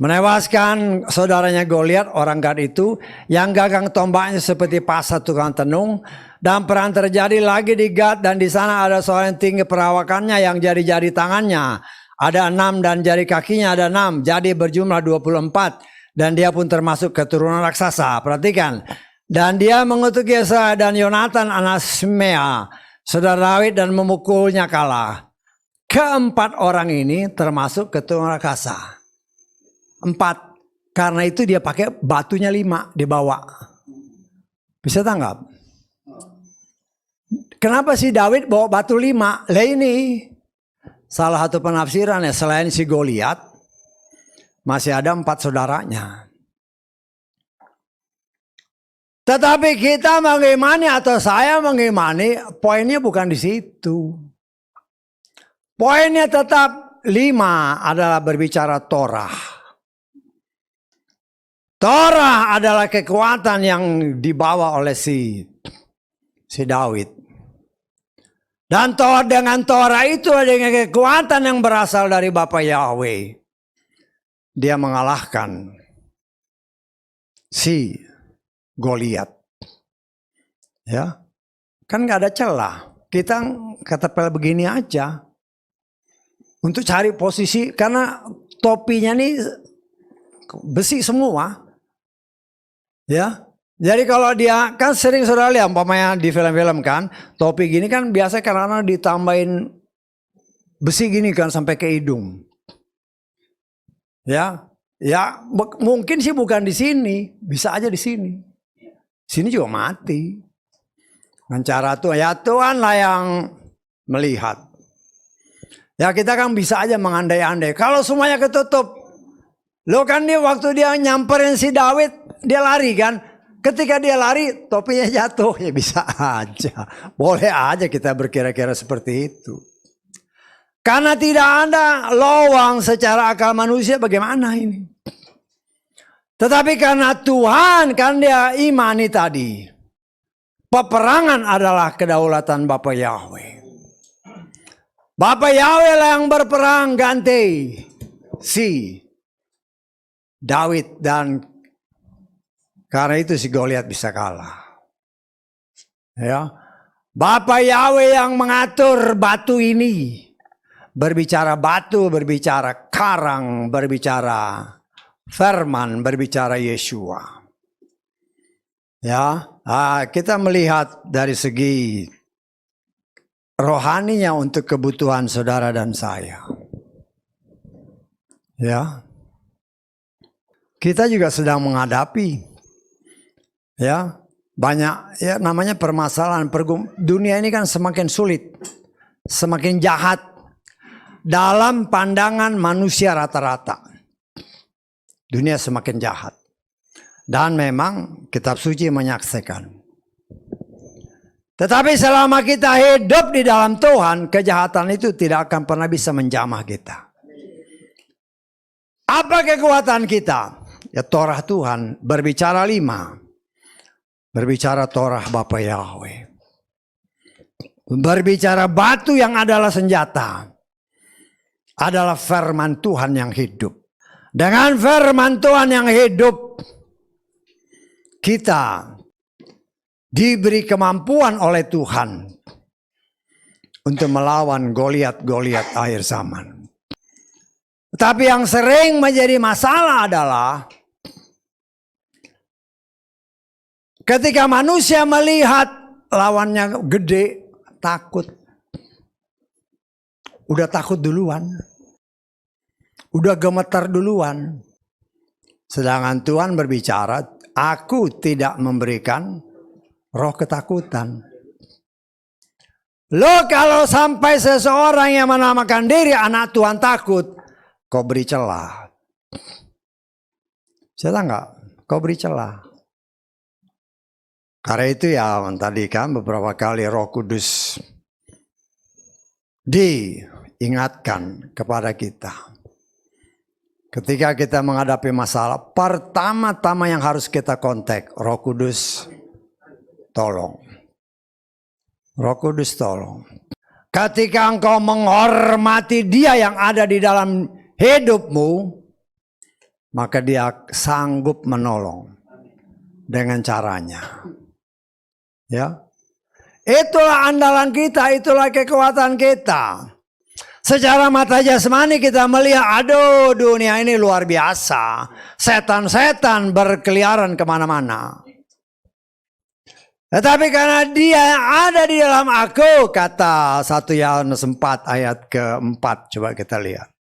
Menewaskan saudaranya Goliat, orang Gad itu yang gagang tombaknya seperti pasar tukang tenung, dan perang terjadi lagi di Gad, dan di sana ada seorang yang tinggi perawakannya yang jari-jari tangannya ada 6 dan jari kakinya ada 6, jadi berjumlah 24, dan dia pun termasuk keturunan raksasa. Perhatikan. Dan dia mengutuk Yesaya dan Yonatan anak Shimea, saudara Daud, dan memukulnya kalah. Keempat orang ini termasuk keturunan raksasa. 4. Karena itu dia pakai batunya 5 dibawa. Bisa tanggap? Kenapa si Daud bawa batu 5? Lah ini salah satu penafsirannya, selain si Goliat masih ada 4 saudaranya. Tetapi kita mengimani atau saya mengimani, poinnya bukan di situ. Poinnya tetap 5 adalah berbicara Torah. Torah adalah kekuatan yang dibawa oleh si Daud. Dan dengan Torah itu ada kekuatan yang berasal dari Bapa Yahweh. Dia mengalahkan si Goliat. Ya. Kan gak ada celah. Kita ketepel begini aja. Untuk cari posisi, karena topinya nih besi semua. Ya. Jadi kalau dia, kan sering saudara lihat umpamanya di film-film kan, topi gini kan biasa karena ditambahin besi gini kan sampai ke hidung. Ya. Ya, mungkin sih bukan di sini, bisa aja di sini. Sini juga mati. Dengan cara Tuhan, ya Tuhan lah yang melihat. Ya kita kan bisa aja mengandai-andai. Kalau semuanya ketutup. Lo kan dia waktu dia nyamperin si Daud, dia lari kan. Ketika dia lari, topinya jatuh. Ya bisa aja. Boleh aja kita berkira-kira seperti itu. Karena tidak ada lowang secara akal manusia, bagaimana ini? Tetapi karena Tuhan, kan dia imani tadi. Peperangan adalah kedaulatan Bapa Yahweh. Bapa Yahweh lah yang berperang ganti si Daud, dan karena itu si Goliat bisa kalah. Ya. Bapa Yahweh yang mengatur batu ini. Berbicara batu, berbicara karang, berbicara firman, berbicara Yeshua. Ya, kita melihat dari segi rohaninya untuk kebutuhan saudara dan saya. Ya, kita juga sedang menghadapi, ya, banyak ya namanya permasalahan. Dunia ini kan semakin sulit, semakin jahat dalam pandangan manusia rata-rata. Dunia semakin jahat. Dan memang kitab suci menyaksikan. Tetapi selama kita hidup di dalam Tuhan, kejahatan itu tidak akan pernah bisa menjamah kita. Apa kekuatan kita? Ya Torah Tuhan, berbicara 5. Berbicara Torah Bapa Yahweh. Berbicara batu yang adalah senjata. Adalah firman Tuhan yang hidup. Dengan firman Tuhan yang hidup, kita diberi kemampuan oleh Tuhan untuk melawan Goliat-Goliat akhir zaman. Tapi yang sering menjadi masalah adalah ketika manusia melihat lawannya gede, takut. Udah takut duluan. Udah gemetar duluan. Sedangkan Tuhan berbicara, aku tidak memberikan roh ketakutan. Lo kalau sampai seseorang yang menamakan diri anak Tuhan takut, kau beri celah. Salah nggak? Kau beri celah. Karena itu ya tadi kan beberapa kali Roh Kudus diingatkan kepada kita. Ketika kita menghadapi masalah, pertama-tama yang harus kita kontak, Roh Kudus tolong. Roh Kudus tolong. Ketika engkau menghormati Dia yang ada di dalam hidupmu, maka Dia sanggup menolong dengan caranya. Ya, itulah andalan kita, itulah kekuatan kita. Secara mata jasmani kita melihat, aduh dunia ini luar biasa. Setan-setan berkeliaran kemana-mana. Tetapi karena Dia yang ada di dalam aku, kata 1 Yohanes 4 ayat ke-4, coba kita lihat.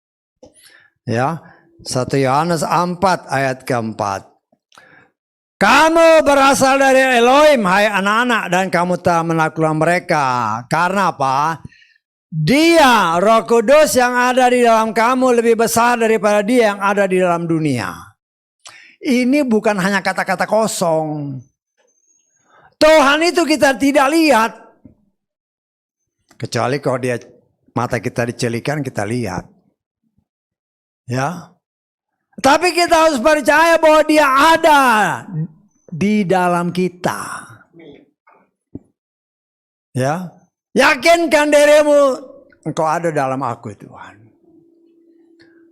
Ya, 1 Yohanes 4 ayat ke-4. Kamu berasal dari Elohim, hai anak-anak, dan kamu telah menaklukkan mereka. Karena apa? Dia, Roh Kudus yang ada di dalam kamu lebih besar daripada Dia yang ada di dalam dunia. Ini bukan hanya kata-kata kosong. Tuhan itu kita tidak lihat. Kecuali kalau Dia mata kita dicelikan, kita lihat. Ya. Tapi kita harus percaya bahwa Dia ada di dalam kita. Ya, yakinkan dirimu, engkau ada dalam aku Tuhan.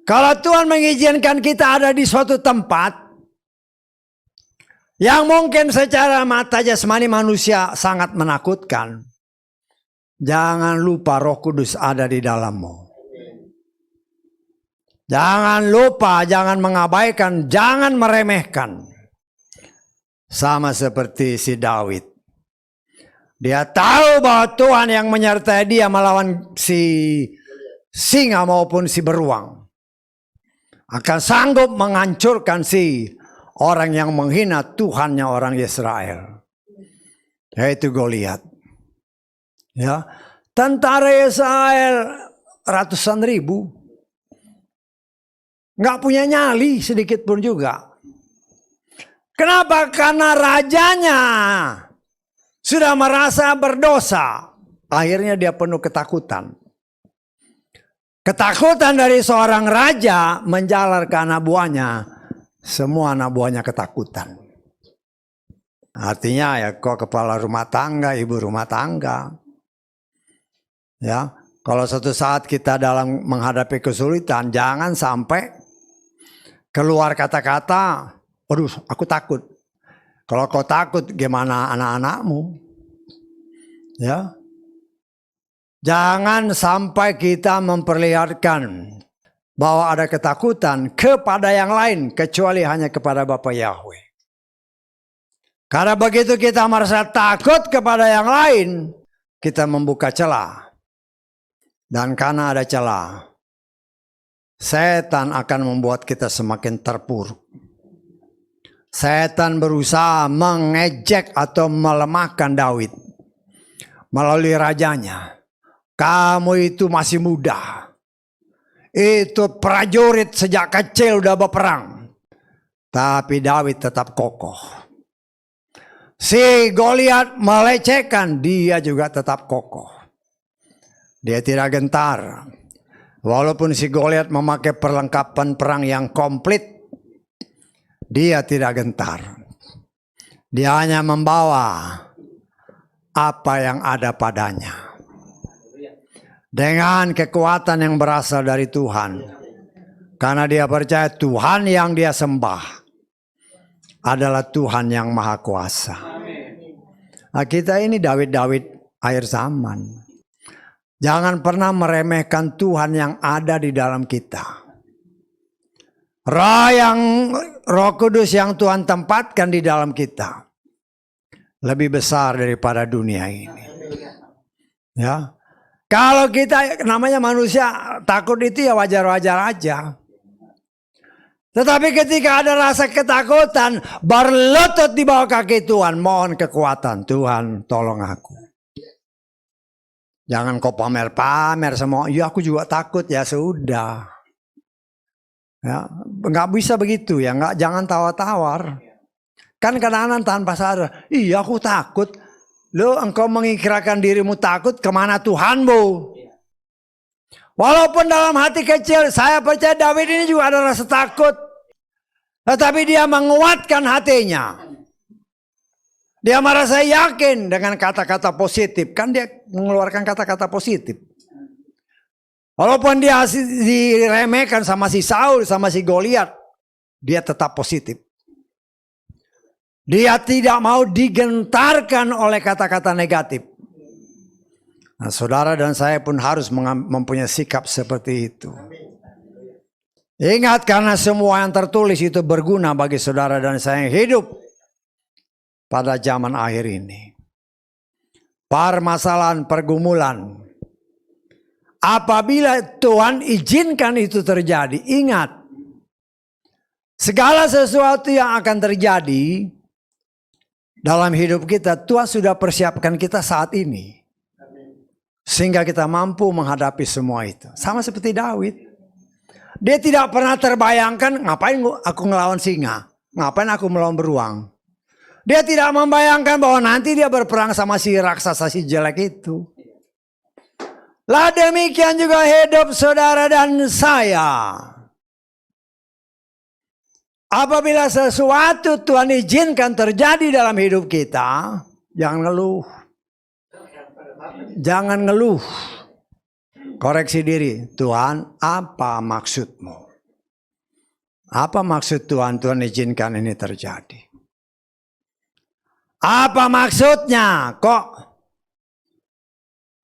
Kalau Tuhan mengizinkan kita ada di suatu tempat yang mungkin secara mata jasmani manusia sangat menakutkan, jangan lupa Roh Kudus ada di dalammu. Jangan lupa, jangan mengabaikan, jangan meremehkan. Sama seperti si Daud. Dia tahu bahwa Tuhan yang menyertai dia melawan si singa maupun si beruang. Akan sanggup menghancurkan si orang yang menghina Tuhannya orang Israel. Yaitu Goliat. Ya, tentara Israel ratusan ribu. Nggak punya nyali sedikit pun juga. Kenapa? Karena rajanya sudah merasa berdosa. Akhirnya dia penuh ketakutan. Ketakutan dari seorang raja menjalar ke anak buahnya. Semua anak buahnya ketakutan. Artinya ya kok kepala rumah tangga, ibu rumah tangga. Ya, kalau suatu saat kita dalam menghadapi kesulitan, jangan sampai keluar kata-kata, aduh aku takut. Kalau kau takut gimana anak-anakmu? Ya. Jangan sampai kita memperlihatkan bahwa ada ketakutan kepada yang lain kecuali hanya kepada Bapa Yahweh. Karena begitu kita merasa takut kepada yang lain, kita membuka celah. Dan karena ada celah, setan akan membuat kita semakin terpuruk. Setan berusaha mengejek atau melemahkan Daud melalui rajanya. Kamu itu masih muda. Itu prajurit sejak kecil udah berperang. Tapi Daud tetap kokoh. Si Goliat melecehkan, dia juga tetap kokoh. Dia tidak gentar. Walaupun si Goliat memakai perlengkapan perang yang komplit, dia tidak gentar. Dia hanya membawa apa yang ada padanya. Dengan kekuatan yang berasal dari Tuhan. Karena dia percaya Tuhan yang dia sembah adalah Tuhan yang maha kuasa. Nah, kita ini Daud-Daud akhir zaman. Jangan pernah meremehkan Tuhan yang ada di dalam kita. Roh Kudus yang Tuhan tempatkan di dalam kita lebih besar daripada dunia ini. Ya, kalau kita namanya manusia takut itu ya wajar-wajar aja. Tetapi ketika ada rasa ketakutan, berlutut di bawah kaki Tuhan, mohon kekuatan. Tuhan, tolong aku. Jangan kau pamer-pamer semua. Ya aku juga takut, ya sudah. Ya, nggak bisa begitu ya, jangan tawar-tawar. Kan kadang-kadang tanpa sadar, iya aku takut. Lo engkau mengikirkan dirimu takut, kemana Tuhanmu? Walaupun dalam hati kecil, saya percaya David ini juga ada rasa takut. Tetapi dia menguatkan hatinya. Dia merasa yakin dengan kata-kata positif. Kan dia mengeluarkan kata-kata positif. Walaupun dia diremehkan sama si Saul, sama si Goliat, dia tetap positif. Dia tidak mau digentarkan oleh kata-kata negatif. Nah, saudara dan saya pun harus mempunyai sikap seperti itu. Ingat, karena semua yang tertulis itu berguna bagi saudara dan saya yang hidup pada zaman akhir ini. Permasalahan, pergumulan. Apabila Tuhan izinkan itu terjadi, ingat. Segala sesuatu yang akan terjadi dalam hidup kita, Tuhan sudah persiapkan kita saat ini. Sehingga kita mampu menghadapi semua itu. Sama seperti Daud. Dia tidak pernah terbayangkan, ngapain aku ngelawan singa? Ngapain aku melawan beruang? Dia tidak membayangkan bahwa nanti dia berperang sama si raksasa si jelek itu. Lah demikian juga hidup saudara dan saya. Apabila sesuatu Tuhan izinkan terjadi dalam hidup kita, jangan ngeluh. Jangan ngeluh. Koreksi diri, Tuhan, apa maksudmu? Apa maksud Tuhan? Tuhan izinkan ini terjadi. Apa maksudnya? Kok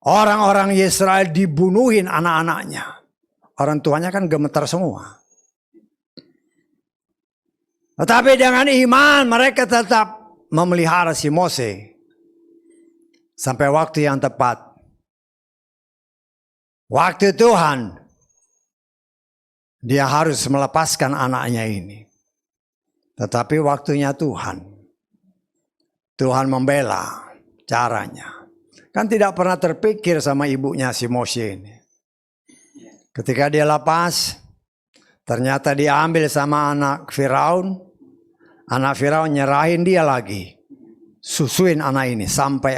orang-orang Israel dibunuhin anak-anaknya? Orang tuanya kan gemetar semua. Tetapi dengan iman mereka tetap memelihara si Mose. Sampai waktu yang tepat. Waktu Tuhan, dia harus melepaskan anaknya ini. Tetapi waktunya Tuhan. Tuhan membela caranya. Kan tidak pernah terpikir sama ibunya si Mose ini. Ketika dia lepas, ternyata dia ambil sama anak Firaun. Anak Firaun nyerahin dia lagi. Susuin anak ini sampai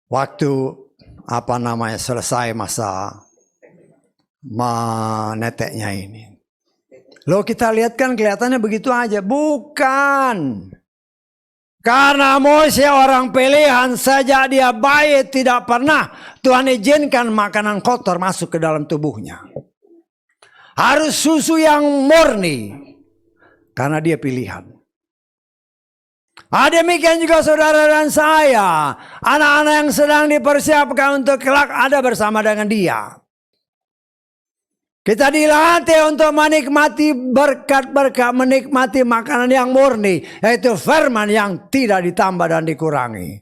waktu selesai masa meneteknya ini. Loh, kita lihat kan kelihatannya begitu aja. Bukan. Karena Mose orang pilihan, sejak dia bayi tidak pernah Tuhan izinkan makanan kotor masuk ke dalam tubuhnya. Harus susu yang murni. Karena dia pilihan. Demikian juga saudara dan saya. Anak-anak yang sedang dipersiapkan untuk kelak ada bersama dengan dia. Kita dilatih untuk menikmati berkat-berkat, menikmati makanan yang murni. Yaitu firman yang tidak ditambah dan dikurangi.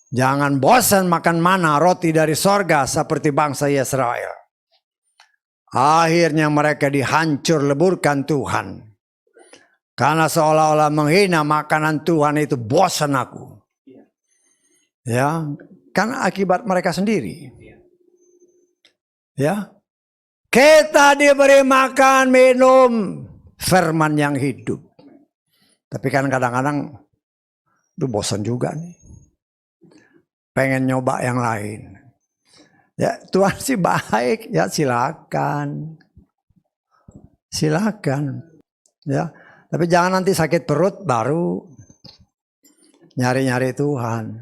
Jangan bosan makan mana roti dari sorga seperti bangsa Israel. Akhirnya mereka dihancur leburkan Tuhan. Karena seolah-olah menghina makanan Tuhan itu, bosan aku. Ya, kan akibat mereka sendiri. Ya. Kita diberi makan, minum firman yang hidup. Tapi kan kadang-kadang itu bosan juga nih. Pengen nyoba yang lain. Ya, Tuhan sih baik, ya silakan. Silakan. Ya. Tapi jangan nanti sakit perut baru nyari-nyari Tuhan.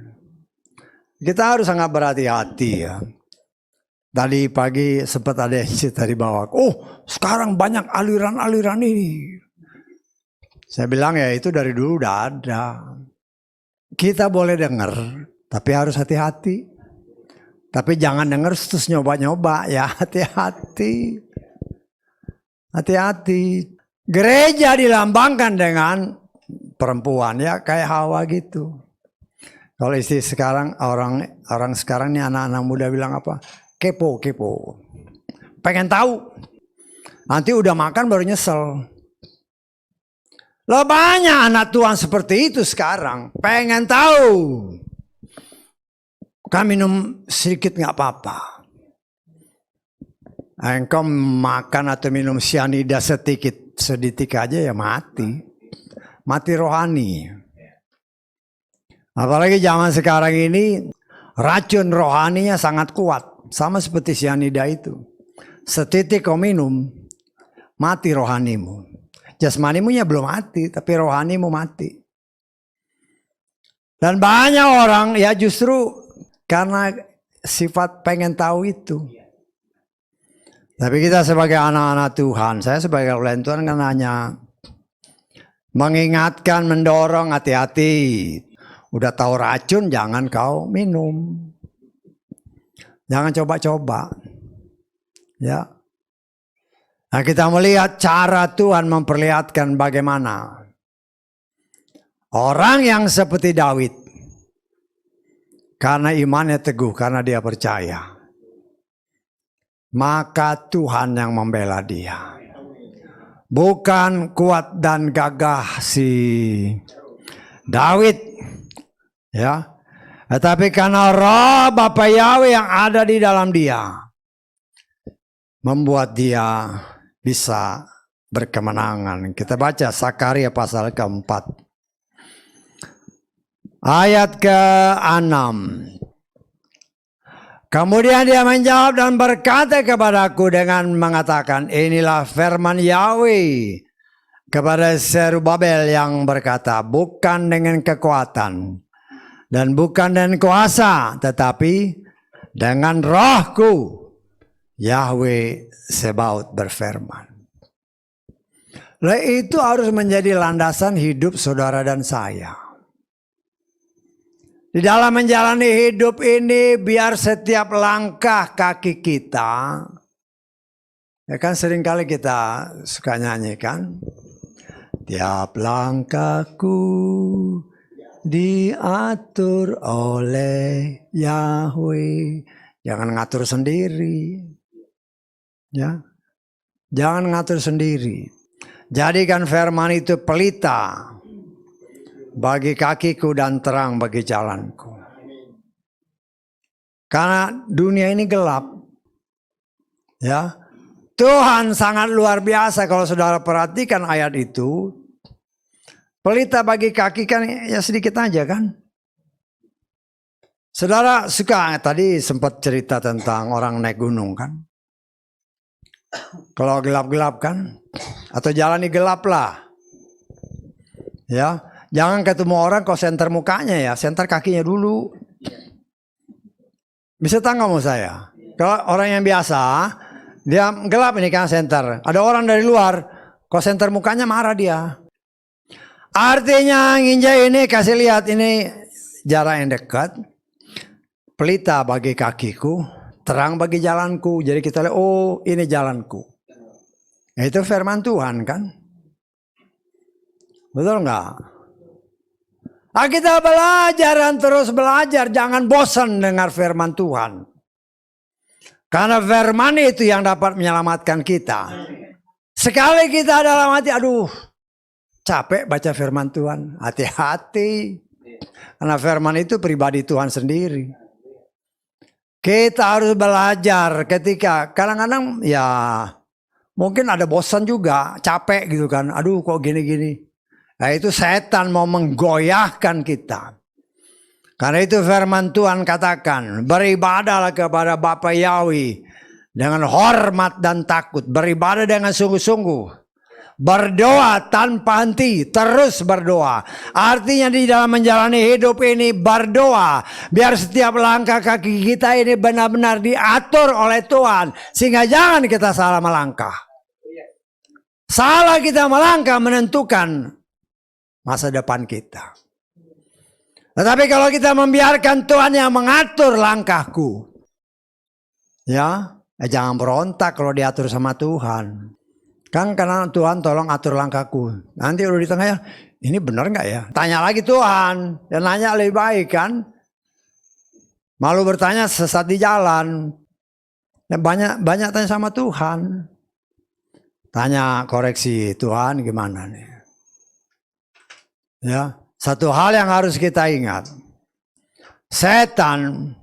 Kita harus sangat berhati-hati ya. Tadi pagi sempat ada yang cerita di bawah. Oh, sekarang banyak aliran-aliran ini. Saya bilang ya itu dari dulu udah ada. Kita boleh dengar, tapi harus hati-hati. Tapi jangan dengar terus nyoba-nyoba ya, hati-hati. Hati-hati. Gereja dilambangkan dengan perempuan ya, kayak Hawa gitu. Kalau istri sekarang, orang sekarang nih anak-anak muda bilang apa? Kepo. Pengen tahu. Nanti udah makan baru nyesel. Loh banyak anak Tuhan seperti itu sekarang. Pengen tahu. Kan minum sedikit nggak apa-apa. Engkau makan atau minum cyanida sedikit aja ya mati. Mati rohani. Apalagi zaman sekarang ini racun rohaninya sangat kuat. Sama seperti cyanida itu. Setitik kau minum, mati rohanimu. Jasmanimu ya belum mati, tapi rohanimu mati. Dan banyak orang ya justru karena sifat pengen tahu itu. Tapi kita sebagai anak-anak Tuhan, saya sebagai pelayan Tuhan kan hanya mengingatkan, mendorong, hati-hati. Udah tahu racun, jangan kau minum. Jangan coba-coba. Ya. Nah, kita melihat cara Tuhan memperlihatkan bagaimana orang yang seperti Daud, karena imannya teguh, karena dia percaya, maka Tuhan yang membela dia. Bukan kuat dan gagah si Daud, ya, tetapi karena roh Bapa Yahweh yang ada di dalam dia, membuat dia bisa berkemenangan. Kita baca Sakaria pasal keempat, ayat ke-6. Kemudian dia menjawab dan berkata kepadaku dengan mengatakan, inilah firman Yahweh kepada Zerubabel yang berkata, bukan dengan kekuatan dan bukan dengan kuasa, tetapi dengan rohku, Yahweh Sebaot berfirman. Lah itu harus menjadi landasan hidup saudara dan saya. Di dalam menjalani hidup ini, biar setiap langkah kaki kita, ya kan seringkali kita suka nyanyi kan, tiap langkahku diatur oleh Yahweh. Jangan ngatur sendiri, ya, jangan ngatur sendiri. Jadikan firman itu pelita bagi kakiku dan terang bagi jalanku. Karena dunia ini gelap. Ya. Tuhan sangat luar biasa kalau saudara perhatikan ayat itu. Pelita bagi kaki kan ya sedikit aja kan. Saudara suka tadi sempat cerita tentang orang naik gunung kan. Kalau gelap-gelap kan. Atau jalani gelap lah. Ya. Jangan ketemu orang kok senter mukanya ya, senter kakinya dulu. Bisa tahu nggak mau saya? Kalau orang yang biasa, dia gelap ini kan senter. Ada orang dari luar, kok senter mukanya marah dia. Artinya nginjai ini kasih lihat ini jarak yang dekat. Pelita bagi kakiku, terang bagi jalanku. Jadi kita lihat, oh ini jalanku. Nah, itu firman Tuhan kan? Betul nggak? Nah, kita belajar dan terus belajar. Jangan bosan dengar firman Tuhan. Karena firman itu yang dapat menyelamatkan kita. Sekali kita dalam hati, aduh capek baca firman Tuhan. Hati-hati. Karena firman itu pribadi Tuhan sendiri. Kita harus belajar ketika kadang-kadang ya mungkin ada bosan juga. Capek gitu kan. Aduh kok gini-gini. Nah itu setan mau menggoyahkan kita. Karena itu firman Tuhan katakan, beribadahlah kepada Bapa Yahweh dengan hormat dan takut. Beribadah dengan sungguh-sungguh. Berdoa tanpa henti, terus berdoa. Artinya di dalam menjalani hidup ini berdoa. Biar setiap langkah kaki kita ini benar-benar diatur oleh Tuhan. Sehingga jangan kita salah melangkah. Salah kita melangkah menentukan masa depan kita. Tetapi kalau kita membiarkan Tuhan yang mengatur langkahku, ya, jangan berontak kalau diatur sama Tuhan. Kan karena Tuhan tolong atur langkahku. Nanti udah di tengah ya, ini benar nggak ya? Tanya lagi Tuhan, dan nanya lebih baik kan. Malu bertanya sesat di jalan. Ya, banyak tanya sama Tuhan. Tanya koreksi Tuhan gimana nih? Ya, satu hal yang harus kita ingat. Setan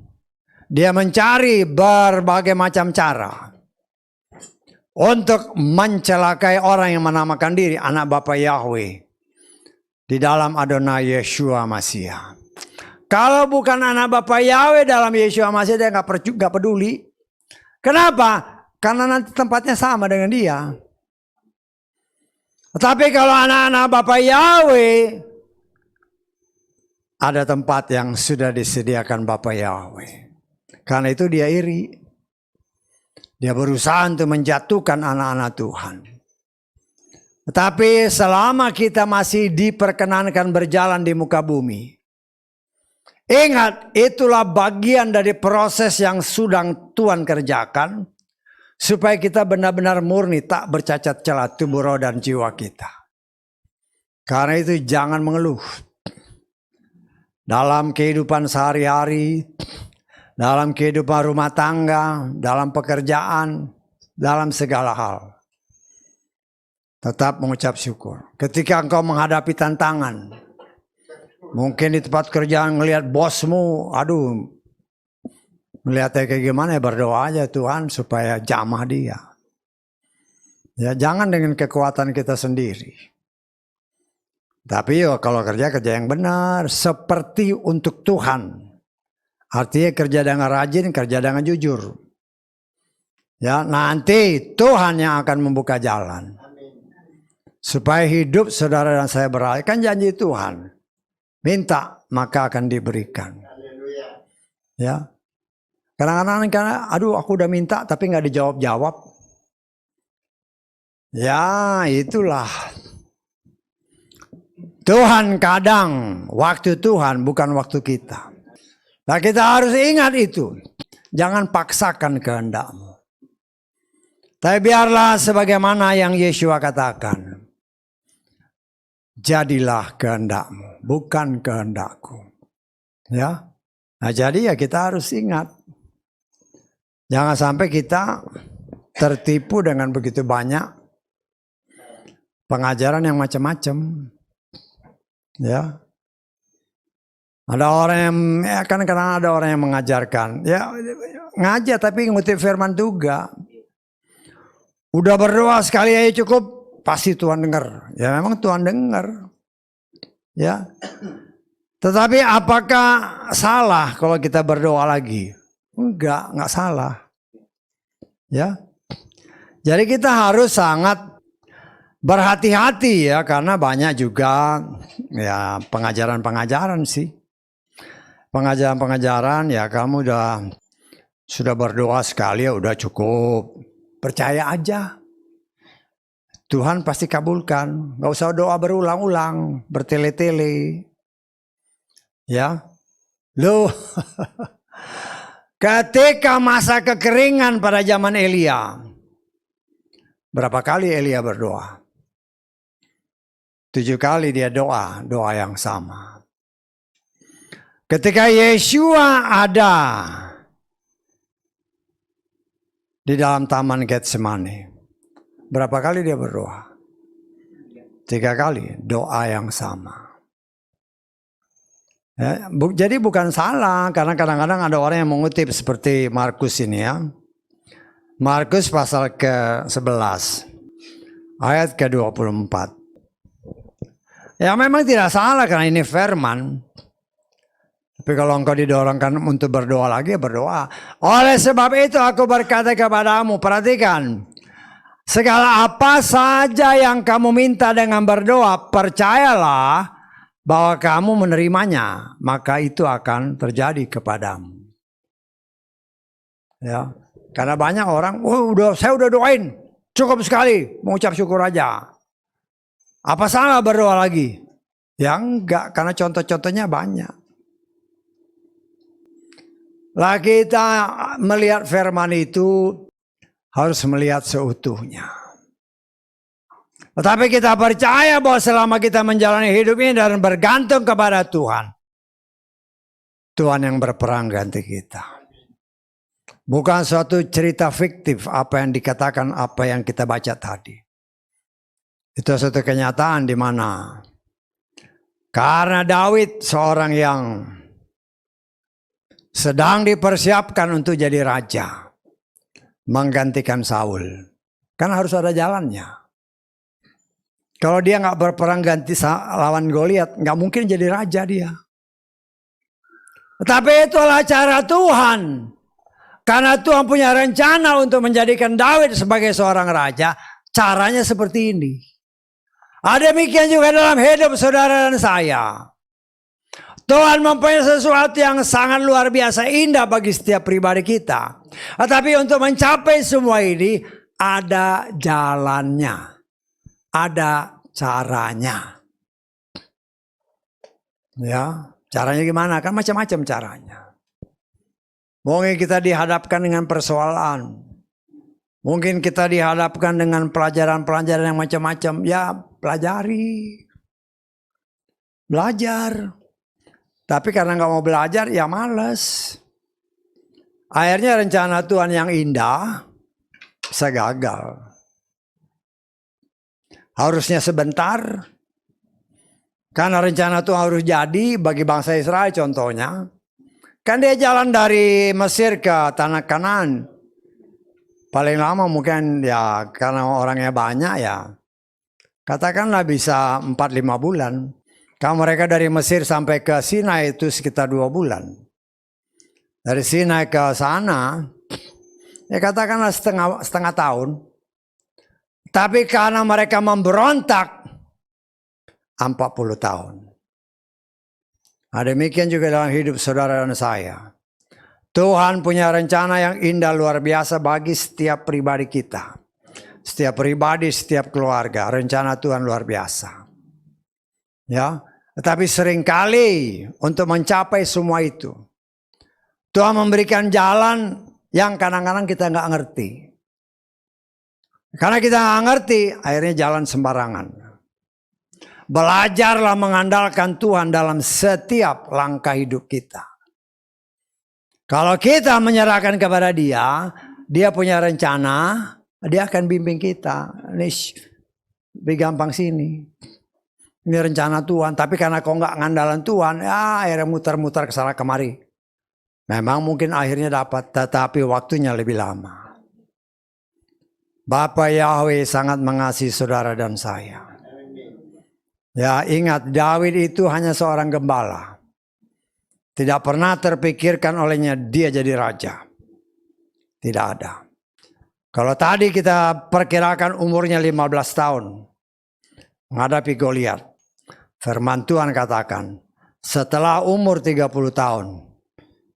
dia mencari berbagai macam cara untuk mencelakai orang yang menamakan diri anak Bapa Yahweh di dalam Adonai Yeshua Mashiach. Kalau bukan anak Bapa Yahweh dalam Yeshua Mashiach, dia nggak peduli. Kenapa? Karena nanti tempatnya sama dengan dia. Tapi kalau anak-anak Bapa Yahweh, ada tempat yang sudah disediakan Bapa Yahweh. Karena itu dia iri. Dia berusaha untuk menjatuhkan anak-anak Tuhan. Tetapi selama kita masih diperkenankan berjalan di muka bumi, ingat, itulah bagian dari proses yang sedang Tuhan kerjakan. Supaya kita benar-benar murni, tak bercacat celah tubuh roh dan jiwa kita. Karena itu jangan mengeluh. Dalam kehidupan sehari-hari, dalam kehidupan rumah tangga, dalam pekerjaan, dalam segala hal. Tetap mengucap syukur. Ketika engkau menghadapi tantangan, mungkin di tempat kerjaan ngelihat bosmu, aduh, melihatnya kayak gimana, ya berdoa aja Tuhan supaya jamah dia. Ya jangan dengan kekuatan kita sendiri. Tapi kalau kerja yang benar, seperti untuk Tuhan. Artinya kerja dengan rajin, kerja dengan jujur. Ya nanti Tuhan yang akan membuka jalan. Supaya hidup saudara dan saya beralih. Kan janji Tuhan. Minta maka akan diberikan. Ya. Kadang-kadang aduh aku udah minta tapi nggak dijawab-jawab. Ya itulah. Tuhan kadang waktu Tuhan bukan waktu kita. Nah kita harus ingat itu. Jangan paksakan kehendakmu. Tapi biarlah sebagaimana yang Yeshua katakan. Jadilah kehendakmu, bukan kehendakku. Ya. Nah jadi ya kita harus ingat. Jangan sampai kita tertipu dengan begitu banyak pengajaran yang macam-macam. Ya. Ada orang yang ya kan kadang ada orang yang mengajarkan. Ya ngajar tapi ngutip firman juga. Udah berdoa sekali aja cukup, pasti Tuhan dengar. Ya memang Tuhan dengar. Ya. Tetapi apakah salah kalau kita berdoa lagi? Enggak salah. Ya. Jadi kita harus sangat berhati-hati ya karena banyak juga ya pengajaran-pengajaran sih. Pengajaran-pengajaran ya kamu sudah berdoa sekali ya udah cukup. Percaya aja. Tuhan pasti kabulkan. Enggak usah doa berulang-ulang, bertele-tele. Ya. Loh. Ketika masa kekeringan pada zaman Elia. Berapa kali Elia berdoa? 7 kali dia doa yang sama. Ketika Yeshua ada di dalam taman Getsemani. Berapa kali dia berdoa? 3 kali doa yang sama. Ya, jadi bukan salah karena kadang-kadang ada orang yang mengutip seperti Markus ini ya. Markus pasal ke-11 ayat ke-24. Ya memang tidak salah karena ini firman. Tapi kalau engkau didorongkan untuk berdoa lagi, berdoa. Oleh sebab itu aku berkata kepadamu, perhatikan. Segala apa saja yang kamu minta dengan berdoa, percayalah bahwa kamu menerimanya, maka itu akan terjadi kepadamu. Ya, karena banyak orang, saya udah doain, cukup sekali, mengucap syukur aja. Apa salah berdoa lagi? Ya enggak, karena contoh-contohnya banyak. Lah kita melihat firman itu harus melihat seutuhnya. Tetapi kita percaya bahwa selama kita menjalani hidup ini dan bergantung kepada Tuhan. Tuhan yang berperang ganti kita. Bukan suatu cerita fiktif apa yang dikatakan, apa yang kita baca tadi. Itu suatu kenyataan di mana karena Daud seorang yang sedang dipersiapkan untuk jadi raja, menggantikan Saul. Kan harus ada jalannya. Kalau dia nggak berperang ganti lawan Goliat, nggak mungkin jadi raja dia. Tapi itulah cara Tuhan. Karena Tuhan punya rencana untuk menjadikan Daud sebagai seorang raja, caranya seperti ini. Demikian juga dalam hidup saudara dan saya. Tuhan mempunyai sesuatu yang sangat luar biasa indah bagi setiap pribadi kita. Tetapi untuk mencapai semua ini ada jalannya. Ada caranya. Ya, caranya gimana? Kan macam-macam caranya. Mungkin kita dihadapkan dengan persoalan. Mungkin kita dihadapkan dengan pelajaran-pelajaran yang macam-macam. Ya, pelajari. Belajar. Tapi karena nggak mau belajar, ya males. Akhirnya rencana Tuhan yang indah bisa gagal. Harusnya sebentar. Karena rencana Tuhan harus jadi bagi bangsa Israel contohnya. Kan dia jalan dari Mesir ke tanah Kanaan. Paling lama mungkin ya karena orangnya banyak ya. Katakanlah bisa 4-5 bulan. Kalau mereka dari Mesir sampai ke Sinai itu sekitar 2 bulan. Dari Sinai ke sana, ya katakanlah setengah tahun. Tapi karena mereka memberontak, 40 tahun. Demikian juga dalam hidup saudara dan saya. Tuhan punya rencana yang indah luar biasa bagi setiap pribadi kita. Setiap pribadi, setiap keluarga. Rencana Tuhan luar biasa. Ya. Tetapi seringkali untuk mencapai semua itu, Tuhan memberikan jalan yang kadang-kadang kita nggak ngerti. Karena kita nggak ngerti, akhirnya jalan sembarangan. Belajarlah mengandalkan Tuhan dalam setiap langkah hidup kita. Kalau kita menyerahkan kepada Dia, Dia punya rencana, Dia akan bimbing kita. Nih, lebih gampang sini. Ini rencana Tuhan, tapi karena kau nggak ngandalan Tuhan, ya akhirnya muter-muter ke sana kemari. Memang mungkin akhirnya dapat, tetapi waktunya lebih lama. Bapa Yahweh sangat mengasihi saudara dan saya. Ya ingat, Daud itu hanya seorang gembala. Tidak pernah terpikirkan olehnya dia jadi raja. Tidak ada. Kalau tadi kita perkirakan umurnya 15 tahun. Menghadapi Goliat. Firman Tuhan katakan, setelah umur 30 tahun,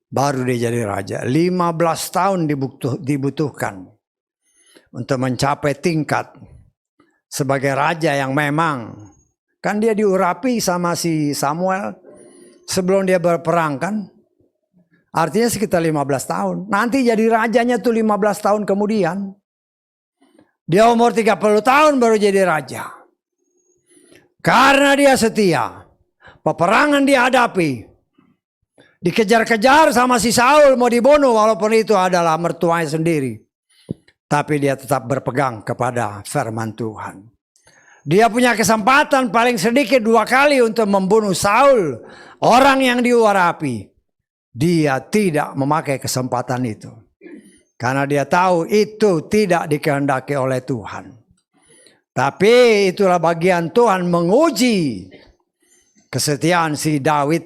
baru dia jadi raja. 15 tahun dibutuhkan untuk mencapai tingkat sebagai raja yang memang, kan dia diurapi sama si Samuel sebelum dia berperang kan. Artinya sekitar 15 tahun. Nanti jadi rajanya tuh 15 tahun kemudian. Dia umur 30 tahun baru jadi raja. Karena dia setia, peperangan dihadapi, dikejar-kejar sama si Saul mau dibunuh walaupun itu adalah mertuanya sendiri. Tapi dia tetap berpegang kepada firman Tuhan. Dia punya kesempatan paling sedikit 2 kali untuk membunuh Saul, orang yang diurapi. Dia tidak memakai kesempatan itu. Karena dia tahu itu tidak dikehendaki oleh Tuhan. Tapi itulah bagian Tuhan menguji kesetiaan si Daud.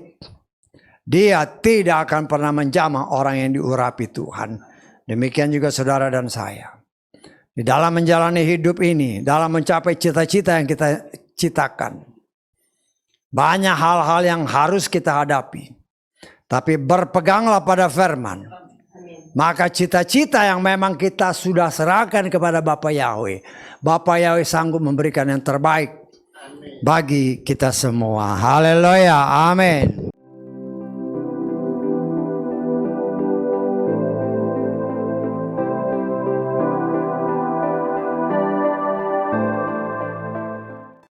Dia tidak akan pernah menjamah orang yang diurapi Tuhan. Demikian juga saudara dan saya. Di dalam menjalani hidup ini, dalam mencapai cita-cita yang kita citakan. Banyak hal-hal yang harus kita hadapi. Tapi berpeganglah pada firman. Maka cita-cita yang memang kita sudah serahkan kepada Bapa Yahweh. Bapa Yahweh sanggup memberikan yang terbaik bagi kita semua. Haleluya. Amin.